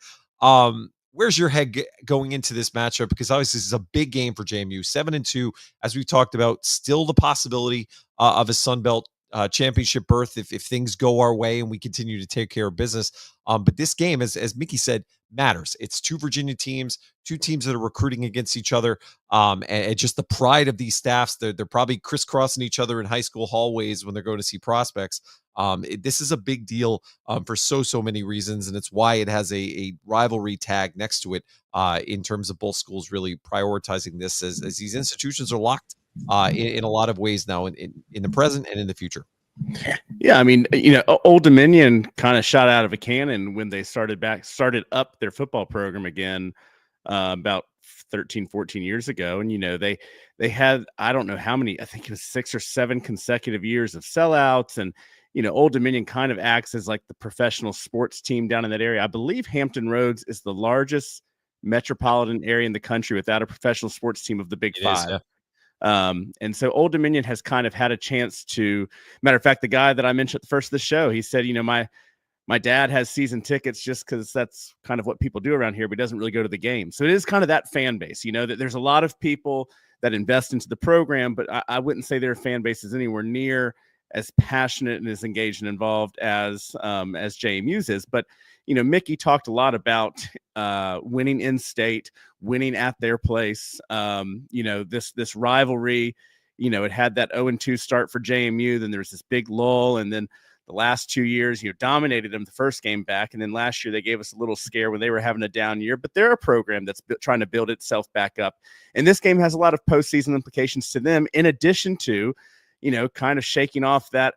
Where's your head going into this matchup? Because obviously this is a big game for JMU. 7-2, as we've talked about, still the possibility of a Sun Belt championship berth if things go our way and we continue to take care of business. But this game, as Mickey said, matters. It's two Virginia teams, two teams that are recruiting against each other. And just the pride of these staffs, they're probably crisscrossing each other in high school hallways when they're going to see prospects. This is a big deal for so many reasons, and it's why it has a rivalry tag next to it in terms of both schools really prioritizing this as these institutions are locked in a lot of ways now in the present and in the future. Yeah, I mean, Old Dominion kind of shot out of a cannon when they started up their football program again about 13, 14 years ago. And, they had, I don't know how many, I think it was 6 or 7 consecutive years of sellouts. And, Old Dominion kind of acts as like the professional sports team down in that area. I believe Hampton Roads is the largest metropolitan area in the country without a professional sports team of the Big Five. Yeah. And so Old Dominion has kind of had a chance to, matter of fact, the guy that I mentioned at the first of the show, he said, my dad has season tickets just because that's kind of what people do around here, but he doesn't really go to the game. So it is kind of that fan base, that there's a lot of people that invest into the program, but I wouldn't say their fan base is anywhere near as passionate and as engaged and involved as JMU's is. But, Mickey talked a lot about winning in state, winning at their place. This rivalry, it had that 0-2 start for JMU. Then there was this big lull. And then the last 2 years, dominated them the first game back. And then last year they gave us a little scare when they were having a down year. But they're a program that's trying to build itself back up. And this game has a lot of postseason implications to them, in addition to, kind of shaking off that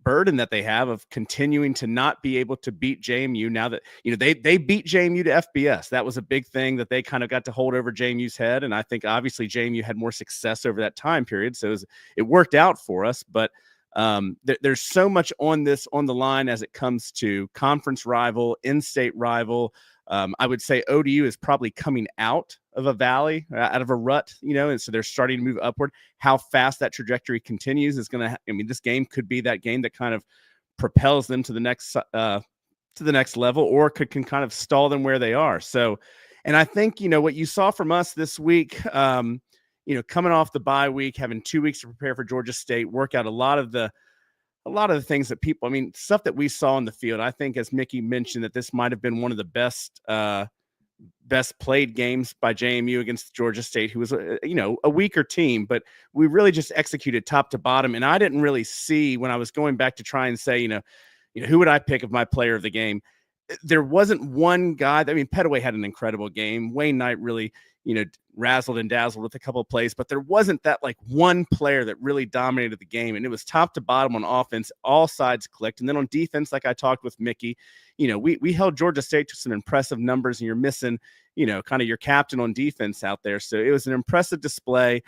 burden that they have of continuing to not be able to beat JMU now that, they beat JMU to FBS. That was a big thing that they kind of got to hold over JMU's head. And I think obviously JMU had more success over that time period. So it worked out for us, but there's so much on the line as it comes to conference rival, in-state rival. I would say ODU is probably coming out of a valley, out of a rut, and so they're starting to move upward. How fast that trajectory continues is going to, this game could be that game that kind of propels them to the next level, or can kind of stall them where they are. So, and I think, what you saw from us this week, coming off the bye week, having 2 weeks to prepare for Georgia State, work out a lot of the things that people, stuff that we saw in the field. I think, as Mickey mentioned, that this might have been one of the best played games by JMU against Georgia State, who was a weaker team, but we really just executed top to bottom. And I didn't really see, when I was going back to try and say, who would I pick of my player of the game? There wasn't one guy. Petaway had an incredible game. Wayne Knight really, razzled and dazzled with a couple of plays, but there wasn't that like one player that really dominated the game. And it was top to bottom on offense. All sides clicked. And then on defense, like I talked with Mickey, we held Georgia State to some impressive numbers, and you're missing, kind of your captain on defense out there. So it was an impressive display.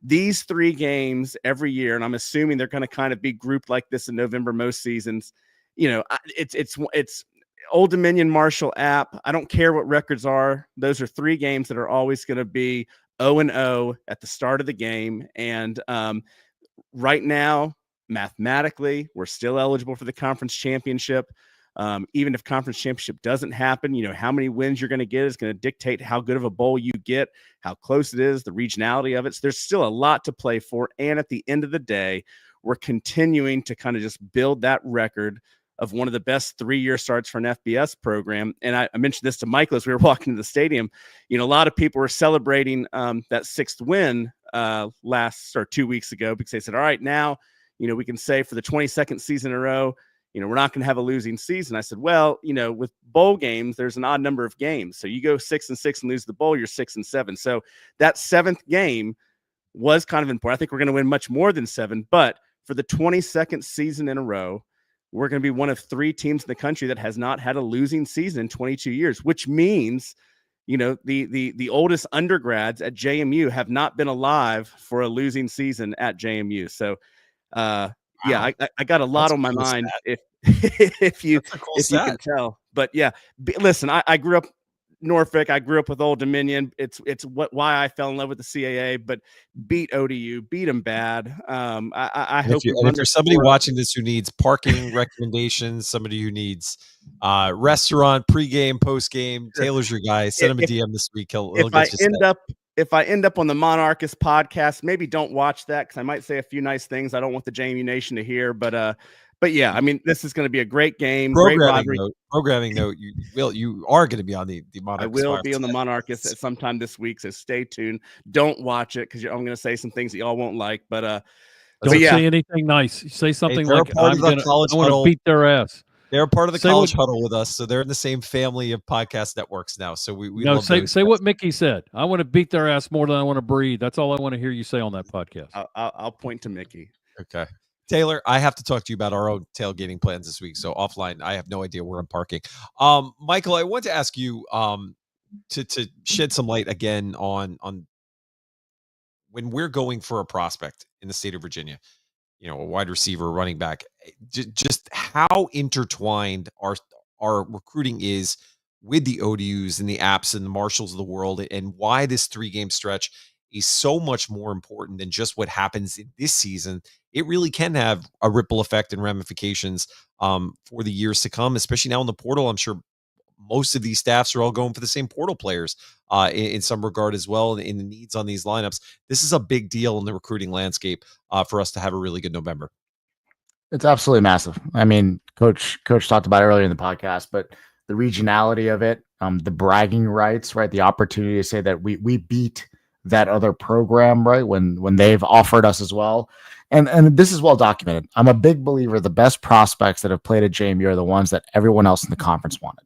These 3 games every year, and I'm assuming they're going to kind of be grouped like this in November most seasons. It's Old Dominion, Marshall, App. I don't care what records are. Those are 3 games that are always going to be 0-0 at the start of the game. And right now, mathematically, we're still eligible for the conference championship. Even if conference championship doesn't happen, how many wins you're going to get is going to dictate how good of a bowl you get, how close it is, the regionality of it. So there's still a lot to play for. And at the end of the day, we're continuing to kind of just build that record of one of the best 3-year starts for an FBS program. And I mentioned this to Michael as we were walking to the stadium. A lot of people were celebrating that 6th win 2 weeks ago, because they said, all right, now, we can say for the 22nd season in a row, we're not going to have a losing season. I said, well, with bowl games, there's an odd number of games. So you go 6-6 and lose the bowl, you're 6-7. So that 7th game was kind of important. I think we're going to win much more than 7, but for the 22nd season in a row, we're going to be one of 3 teams in the country that has not had a losing season in 22 years, which means, the oldest undergrads at JMU have not been alive for a losing season at JMU. So, yeah, I got a lot on my mind if you can tell. But yeah, listen, I grew up Norfolk. I grew up with Old Dominion. It's why I fell in love with the CAA. But beat ODU, beat them bad. I hope if there's somebody watching this who needs parking recommendations, somebody who needs restaurant pregame, postgame, Taylor's your guy. Send him a DM this week. He'll get you set. If I end up on the Monarchist podcast, maybe don't watch that because I might say a few nice things I don't want the JMU Nation to hear. But yeah, I mean, this is going to be a great game. Programming note, you are going to be on the Monarchist. I will be on the Monarchist at sometime this week, so stay tuned. Don't watch it because I'm going to say some things that y'all won't like. But don't say anything nice. Say something like I want to beat their ass. They're part of the college huddle with us, so they're in the same family of podcast networks now. So we say what Mickey said. I want to beat their ass more than I want to breathe. That's all I want to hear you say on that podcast. I'll point to Mickey. Okay, Taylor, I have to talk to you about our own tailgating plans this week. So offline, I have no idea where I'm parking. Michael, I want to ask you to shed some light again on when we're going for a prospect in the state of Virginia. A wide receiver, running back, just how intertwined our recruiting is with the ODUs and the apps and the Marshalls of the world, and why this 3-game stretch is so much more important than just what happens in this season. It really can have a ripple effect and ramifications for the years to come, especially now in the portal. I'm sure most of these staffs are all going for the same portal players in some regard as well, in the needs on these lineups. This is a big deal in the recruiting landscape for us to have a really good November. It's absolutely massive. I mean, Coach talked about it earlier in the podcast, but the regionality of it, the bragging rights, right? The opportunity to say that we beat that other program, right? When they've offered us as well. And this is well documented. I'm a big believer the best prospects that have played at JMU are the ones that everyone else in the conference wanted.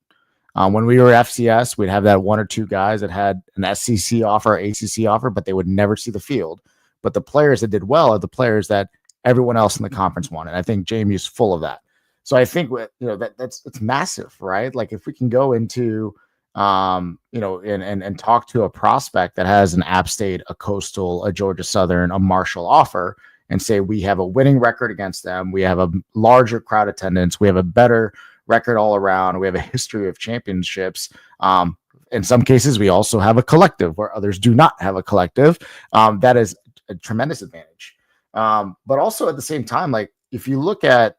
When we were FCS, we'd have that 1 or 2 guys that had an SEC offer, ACC offer, but they would never see the field. But the players that did well are the players that everyone else in the conference wanted. I think JMU is full of that. So I think it's massive, right? Like if we can go into and talk to a prospect that has an App State, a Coastal, a Georgia Southern, a Marshall offer, and say we have a winning record against them, we have a larger crowd attendance, we have a better record all around, we have a history of championships. In some cases, we also have a collective where others do not have a collective. That is a tremendous advantage. But also at the same time, like if you look at,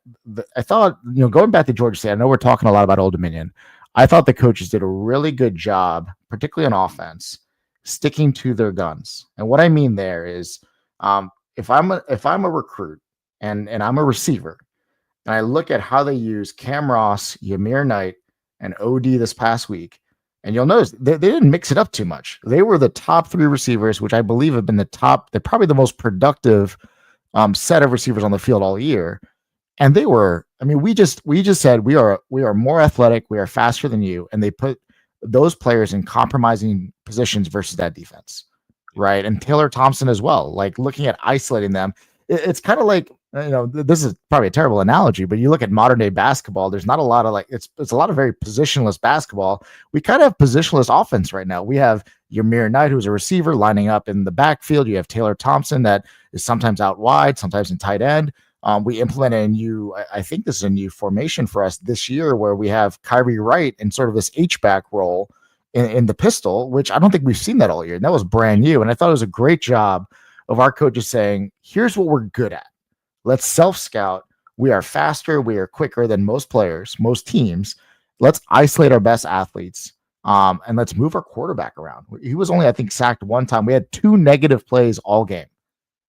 I thought, going back to Georgia State, I know we're talking a lot about Old Dominion. I thought the coaches did a really good job, particularly on offense, sticking to their guns. And what I mean there is, if I'm a recruit and I'm a receiver, and I look at how they use Cam Ross, Ymir Knight, and OD this past week, and you'll notice they didn't mix it up too much. They were the top 3 receivers, which I believe have been they're probably the most productive set of receivers on the field all year. And they were, I mean, we just said we are more athletic, we are faster than you, and they put those players in compromising positions versus that defense, right? And Taylor Thompson as well, like looking at isolating them. It's kind of like, this is probably a terrible analogy, but you look at modern day basketball, there's not a lot of it's a lot of very positionless basketball. We kind of have positionless offense right now. We have Ymir Knight, who's a receiver, lining up in the backfield. You have Taylor Thompson that is sometimes out wide, sometimes in tight end. We implemented I think this is a new formation for us this year where we have Kyrie Wright in sort of this H-back role in the pistol, which I don't think we've seen that all year. And that was brand new. And I thought it was a great job of our coaches saying, here's what we're good at. Let's self-scout. We are faster. We are quicker than most players, most teams. Let's isolate our best athletes. And let's move our quarterback around. He was only, I think, sacked 1 time. We had 2 negative plays all game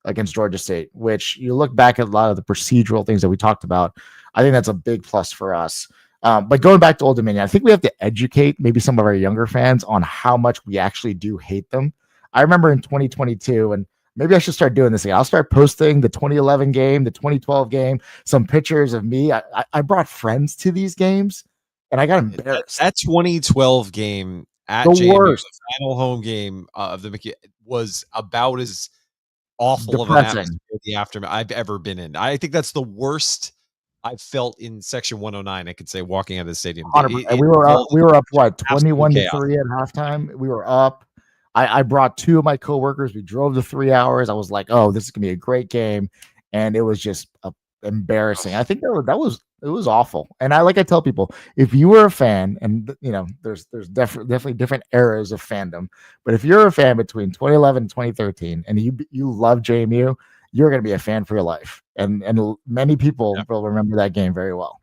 against Georgia State, which you look back at a lot of the procedural things that we talked about. I think that's a big plus for us. But going back to Old Dominion, I think we have to educate maybe some of our younger fans on how much we actually do hate them. I remember in 2022, and maybe I should start doing this again. I'll start posting the 2011 game, the 2012 game, some pictures of me. I brought friends to these games, and I got embarrassed. That 2012 game at The JMU, worst. the final home game of the McKee, was about as awful of an Depressing. atmosphere the aftermath I've ever been in. I think that's the worst I've felt in Section 109. I could say walking out of the stadium. 100%. We were up what, absolute 21-3 chaos. at halftime. We were up. I brought two of my coworkers. We drove the 3 hours. I was like, oh, this is gonna be a great game, and it was just embarrassing. I think it was awful. And I tell people, if you were a fan, and there's definitely different eras of fandom, but if you're a fan between 2011 and 2013, and you love JMU, you're gonna be a fan for your life. And many people will remember that game very well.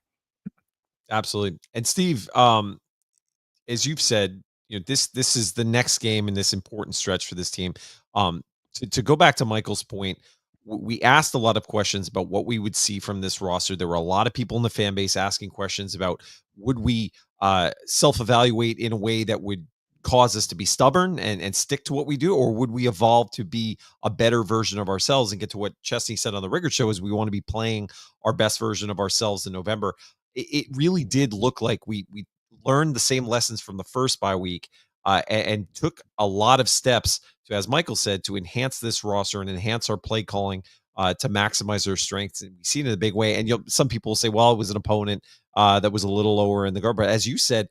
Absolutely. And Steve, as you've said, this is the next game in this important stretch for this team. To go back to Michael's point, we asked a lot of questions about what we would see from this roster. There were a lot of people in the fan base asking questions about, would we self-evaluate in a way that would cause us to be stubborn and stick to what we do, or would we evolve to be a better version of ourselves and get to what Chesney said on the Rigger show, is we want to be playing our best version of ourselves in November. It really did look like we learned the same lessons from the first bye week and took a lot of steps to, as Michael said, to enhance this roster and enhance our play calling to maximize their strengths. And we've seen it in a big way. And some people will say, well, it was an opponent that was a little lower in the guard. But as you said,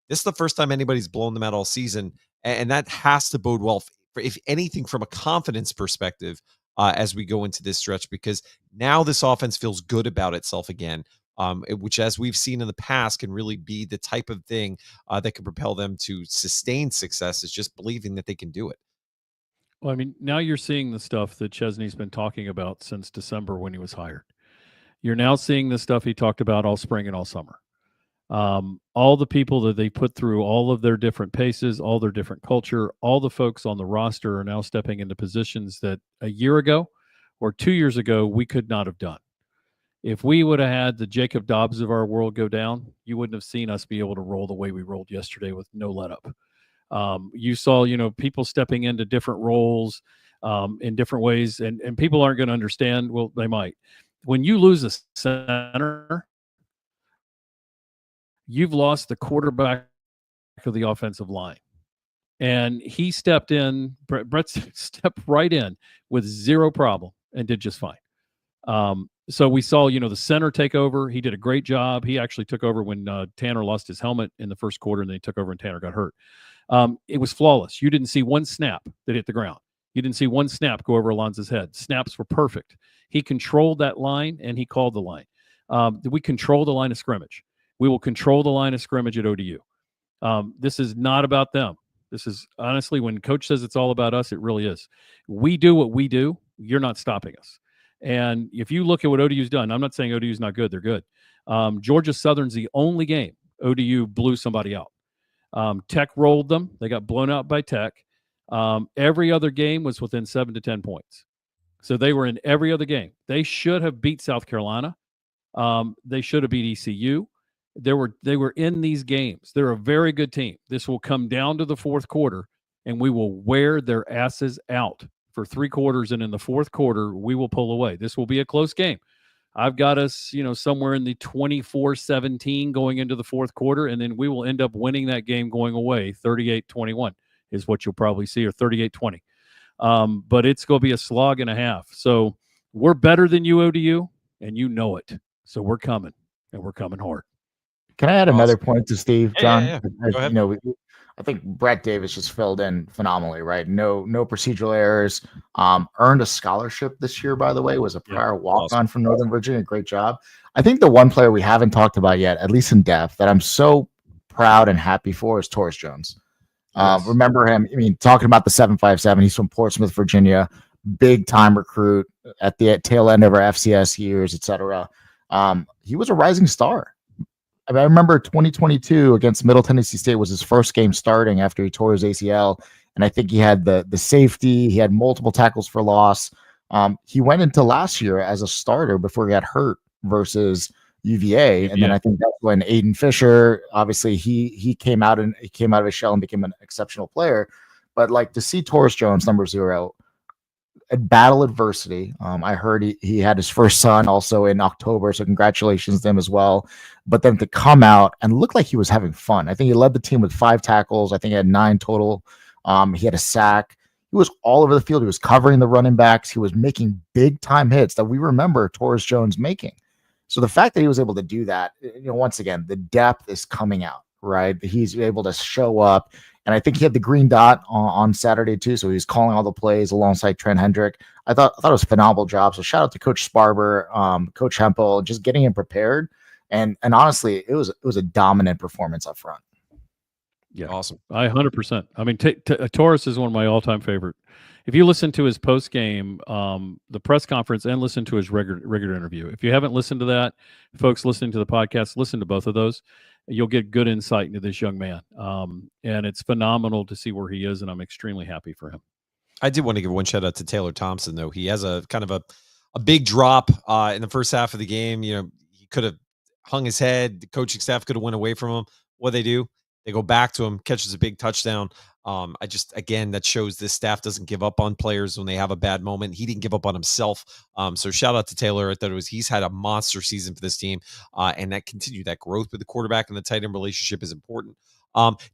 this is the first time anybody's blown them out all season. And that has to bode well, for, if anything, from a confidence perspective as we go into this stretch, because now this offense feels good about itself again. Which, as we've seen in the past, can really be the type of thing that can propel them to sustain success, is just believing that they can do it. Well, I mean, now you're seeing the stuff that Chesney's been talking about since December when he was hired. You're now seeing the stuff he talked about all spring and all summer. All the people that they put through all of their different paces, all their different culture, all the folks on the roster are now stepping into positions that a year ago or 2 years ago we could not have done. If we would have had the Jacob Dobbs of our world go down, you wouldn't have seen us be able to roll the way we rolled yesterday with no let up. You saw, people stepping into different roles in different ways, and people aren't going to understand. Well, they might. When you lose a center, you've lost the quarterback of the offensive line. And he stepped in, Brett stepped right in with zero problem and did just fine. So we saw, the center take over. He did a great job. He actually took over when Tanner lost his helmet in the first quarter, and then he took over and Tanner got hurt. It was flawless. You didn't see one snap that hit the ground. You didn't see one snap go over Alonzo's head. Snaps were perfect. He controlled that line, and he called the line. We control the line of scrimmage. We will control the line of scrimmage at ODU. This is not about them. This is, honestly, when Coach says it's all about us, it really is. We do what we do. You're not stopping us. And if you look at what ODU's done, I'm not saying ODU's not good. They're good. Georgia Southern's the only game ODU blew somebody out. Tech rolled them. They got blown out by Tech. Every other game was within 7 to 10 points. So they were in every other game. They should have beat South Carolina. They should have beat ECU. They were in these games. They're a very good team. This will come down to the fourth quarter, and we will wear their asses out for 3 quarters, and in the fourth quarter, we will pull away. This will be a close game. I've got us, somewhere in the 24-17 going into the fourth quarter, and then we will end up winning that game going away. 38-21 is what you'll probably see, or 38-20. But it's going to be a slog and a half. So we're better than you, ODU, and you know it. So we're coming, and we're coming hard. Can I add another point to Steve, John? Yeah. Go ahead. I think Brett Davis just filled in phenomenally, right? No procedural errors. Earned a scholarship this year, by the way, was a prior walk-on from Northern Virginia. Great job. I think the one player we haven't talked about yet, at least in depth, that I'm so proud and happy for is Torres Jones. Yes. Remember him? Talking about the 757, he's from Portsmouth, Virginia, big-time recruit at the tail end of our FCS years, etc. He was a rising star. I remember 2022 against Middle Tennessee State was his first game starting after he tore his ACL, and I think he had the safety. He had multiple tackles for loss. He went into last year as a starter before he got hurt versus UVA, and then I think that's when Aiden Fisher, obviously he came out of his shell and became an exceptional player. But to see Torres Jones, number 0, battle adversity. I heard he had his first son also in October, so congratulations to him as well. But then to come out and look like he was having fun. I think he led the team with 5 tackles. I think he had 9 total. He had a sack. He was all over the field. He was covering the running backs. He was making big time hits that we remember Torres Jones making. So the fact that he was able to do that, once again, the depth is coming out, right? He's able to show up. And I think he had the green dot on Saturday too. So he's calling all the plays alongside Trent Hendrick. I thought it was a phenomenal job. So shout out to Coach Sparber, Coach Hempel, just getting him prepared. And honestly, it was a dominant performance up front. Yeah, awesome. 100%. I mean, Torres is one of my all-time favorite. If you listen to his post-game, the press conference, and listen to his regular interview, if you haven't listened to that, folks listening to the podcast, listen to both of those. You'll get good insight into this young man, and it's phenomenal to see where he is, and I'm extremely happy for him. I did want to give one shout out to Taylor Thompson, though. He has a kind of a big drop in the first half of the game. He could have hung his head. The coaching staff could have went away from him. What they do? They go back to him, catches a big touchdown. Again, that shows this staff doesn't give up on players when they have a bad moment. He didn't give up on himself. So shout out to Taylor. I thought he's had a monster season for this team. And that growth with the quarterback and the tight end relationship is important.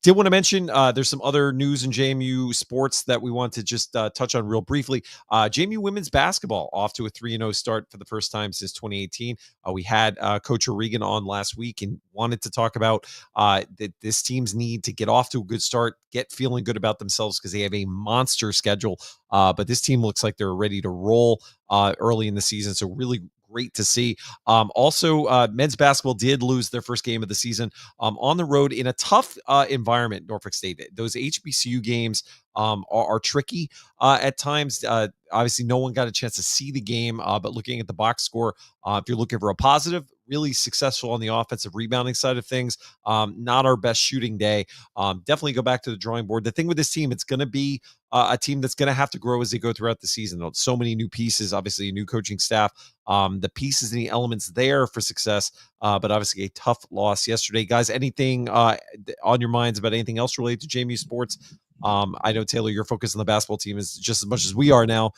Did want to mention there's some other news in JMU sports that we want to just touch on real briefly. JMU women's basketball off to a 3-0 start for the first time since 2018. We had Coach O'Regan on last week and wanted to talk about that this team's need to get off to a good start, get feeling good about themselves because they have a monster schedule. But this team looks like they're ready to roll early in the season. So really great to see. Also, men's basketball did lose their first game of the season on the road in a tough environment, Norfolk State. Those HBCU games are tricky at times. Obviously, no one got a chance to see the game, but looking at the box score, if you're looking for a positive, really successful on the offensive rebounding side of things. Not our best shooting day. Definitely go back to the drawing board. The thing with this team, it's going to be a team that's going to have to grow as they go throughout the season. So many new pieces, obviously a new coaching staff, the pieces and the elements there for success, but obviously a tough loss yesterday. Guys, anything on your minds about anything else related to JMU sports? I know, Taylor, your focus on the basketball team is just as much as we are now.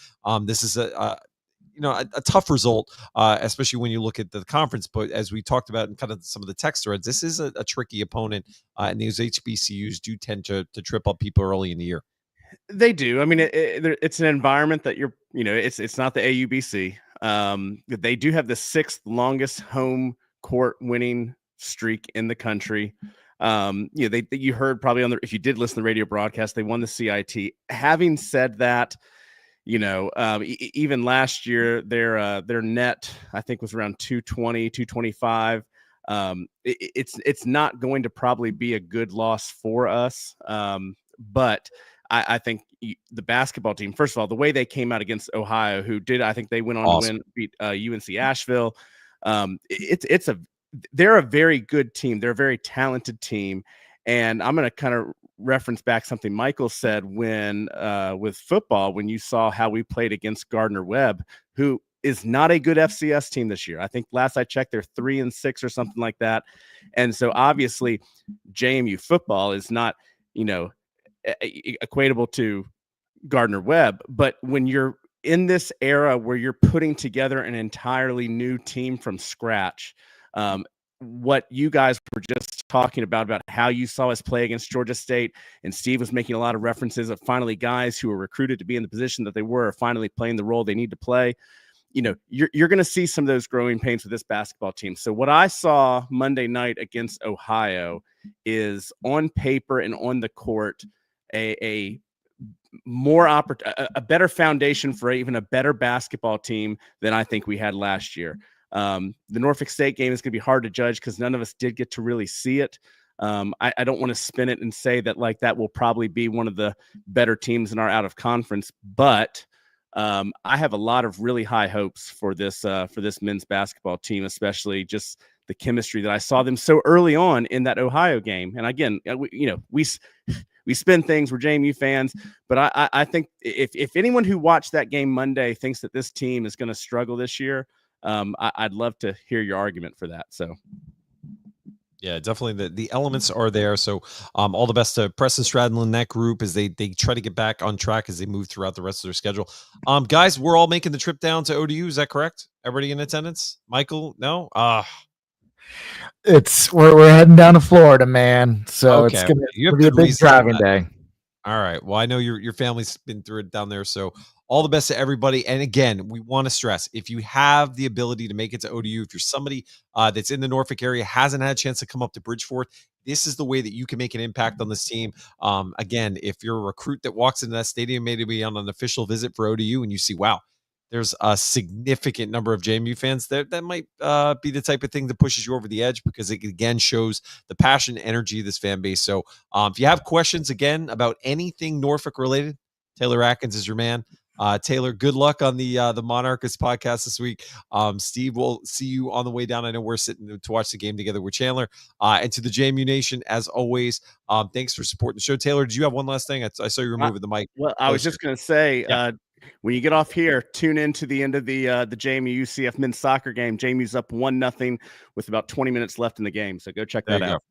This is a tough result, especially when you look at the conference. But as we talked about in kind of some of the text threads, this is a tricky opponent, and these HBCUs do tend to trip up people early in the year. They do. I mean, it's an environment that it's not the AUBC. They do have the 6th longest home court winning streak in the country. You heard probably if you did listen to the radio broadcast, they won the CIT. Having said that, even last year, their net, I think, was around 220, 225. It's not going to probably be a good loss for us. But I think the basketball team, first of all, the way they came out against Ohio, I think they went on to beat UNC Asheville. They're a very good team. They're a very talented team. And I'm going to kind of reference back something Michael said with football, when you saw how we played against Gardner-Webb, who is not a good FCS team this year. I think last I checked, they're 3-6 or something like that. And so obviously JMU football is not, equatable to Gardner-Webb, but when you're in this era where you're putting together an entirely new team from scratch, what you guys were just talking about how you saw us play against Georgia State, and Steve was making a lot of references of finally guys who were recruited to be in the position that they were finally playing the role they need to play. You're going to see some of those growing pains with this basketball team. So what I saw Monday night against Ohio is, on paper and on the court, a better foundation for even a better basketball team than I think we had last year. The Norfolk State game is going to be hard to judge because none of us did get to really see it. I don't want to spin it and say that that will probably be one of the better teams in our out of conference, but I have a lot of really high hopes for this men's basketball team, especially just the chemistry that I saw them so early on in that Ohio game. And again, we spin things, we're JMU fans, but I think if anyone who watched that game Monday thinks that this team is going to struggle this year, I'd love to hear your argument for that. So, Yeah, definitely the elements are there. So all the best to Preston Stradlin and that group as they try to get back on track as they move throughout the rest of their schedule. Guys, we're all making the trip down to ODU. Is that correct? Everybody in attendance? Michael? No? It's we're heading down to Florida, man. So it's Okay. gonna You have be a good big reason for driving that. day. All right. Well, I know your family's been through it down there, so all the best to everybody. And again, we want to stress if you have the ability to make it to ODU, if you're somebody that's in the Norfolk area, hasn't had a chance to come up to Bridgeport, this is the way that you can make an impact on this team. Again, if you're a recruit that walks into that stadium, maybe on an official visit for ODU, and you see, wow, there's a significant number of JMU fans there, that might be the type of thing that pushes you over the edge because it again shows the passion, energy of this fan base. So if you have questions again about anything Norfolk related, Taylor Atkins is your man. Taylor, good luck on the Monarchist podcast this week. Steve, we'll see you on the way down. I know we're sitting to watch the game together with Chandler. And to the JMU Nation, as always, thanks for supporting the show. Taylor, did you have one last thing? I saw you were moving the mic. Well, I was just going to say, when you get off here, tune in to the end of the JMU UCF men's soccer game. JMU's up 1-0 with about 20 minutes left in the game. So go check that out.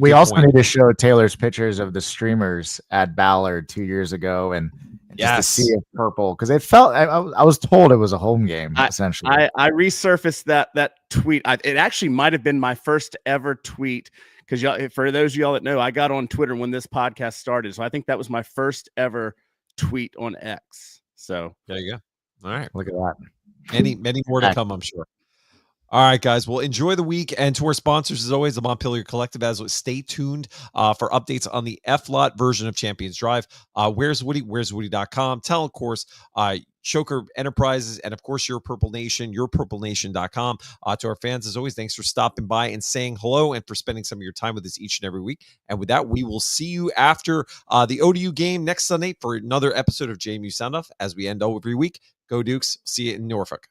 We also need to show Taylor's pictures of the streamers at Ballard 2 years ago and just to see it purple because it felt. I was told it was a home game essentially. I resurfaced that tweet. It actually might have been my first ever tweet because for those of y'all that know, I got on Twitter when this podcast started, so I think that was my first ever tweet on X. So there you go. All right, look at that. Many more to come, I'm sure. All right, guys. Well, enjoy the week. And to our sponsors, as always, the Montpelier Collective, as well. Stay tuned for updates on the F-Lot version of Champions Drive. Where's Woody? Where's Woody.com. Tell, of course, Choker Enterprises, and, of course, Your Purple Nation, yourpurplenation.com. To our fans, as always, thanks for stopping by and saying hello and for spending some of your time with us each and every week. And with that, we will see you after the ODU game next Sunday for another episode of JMU Sound Off as we end every week. Go Dukes. See you in Norfolk.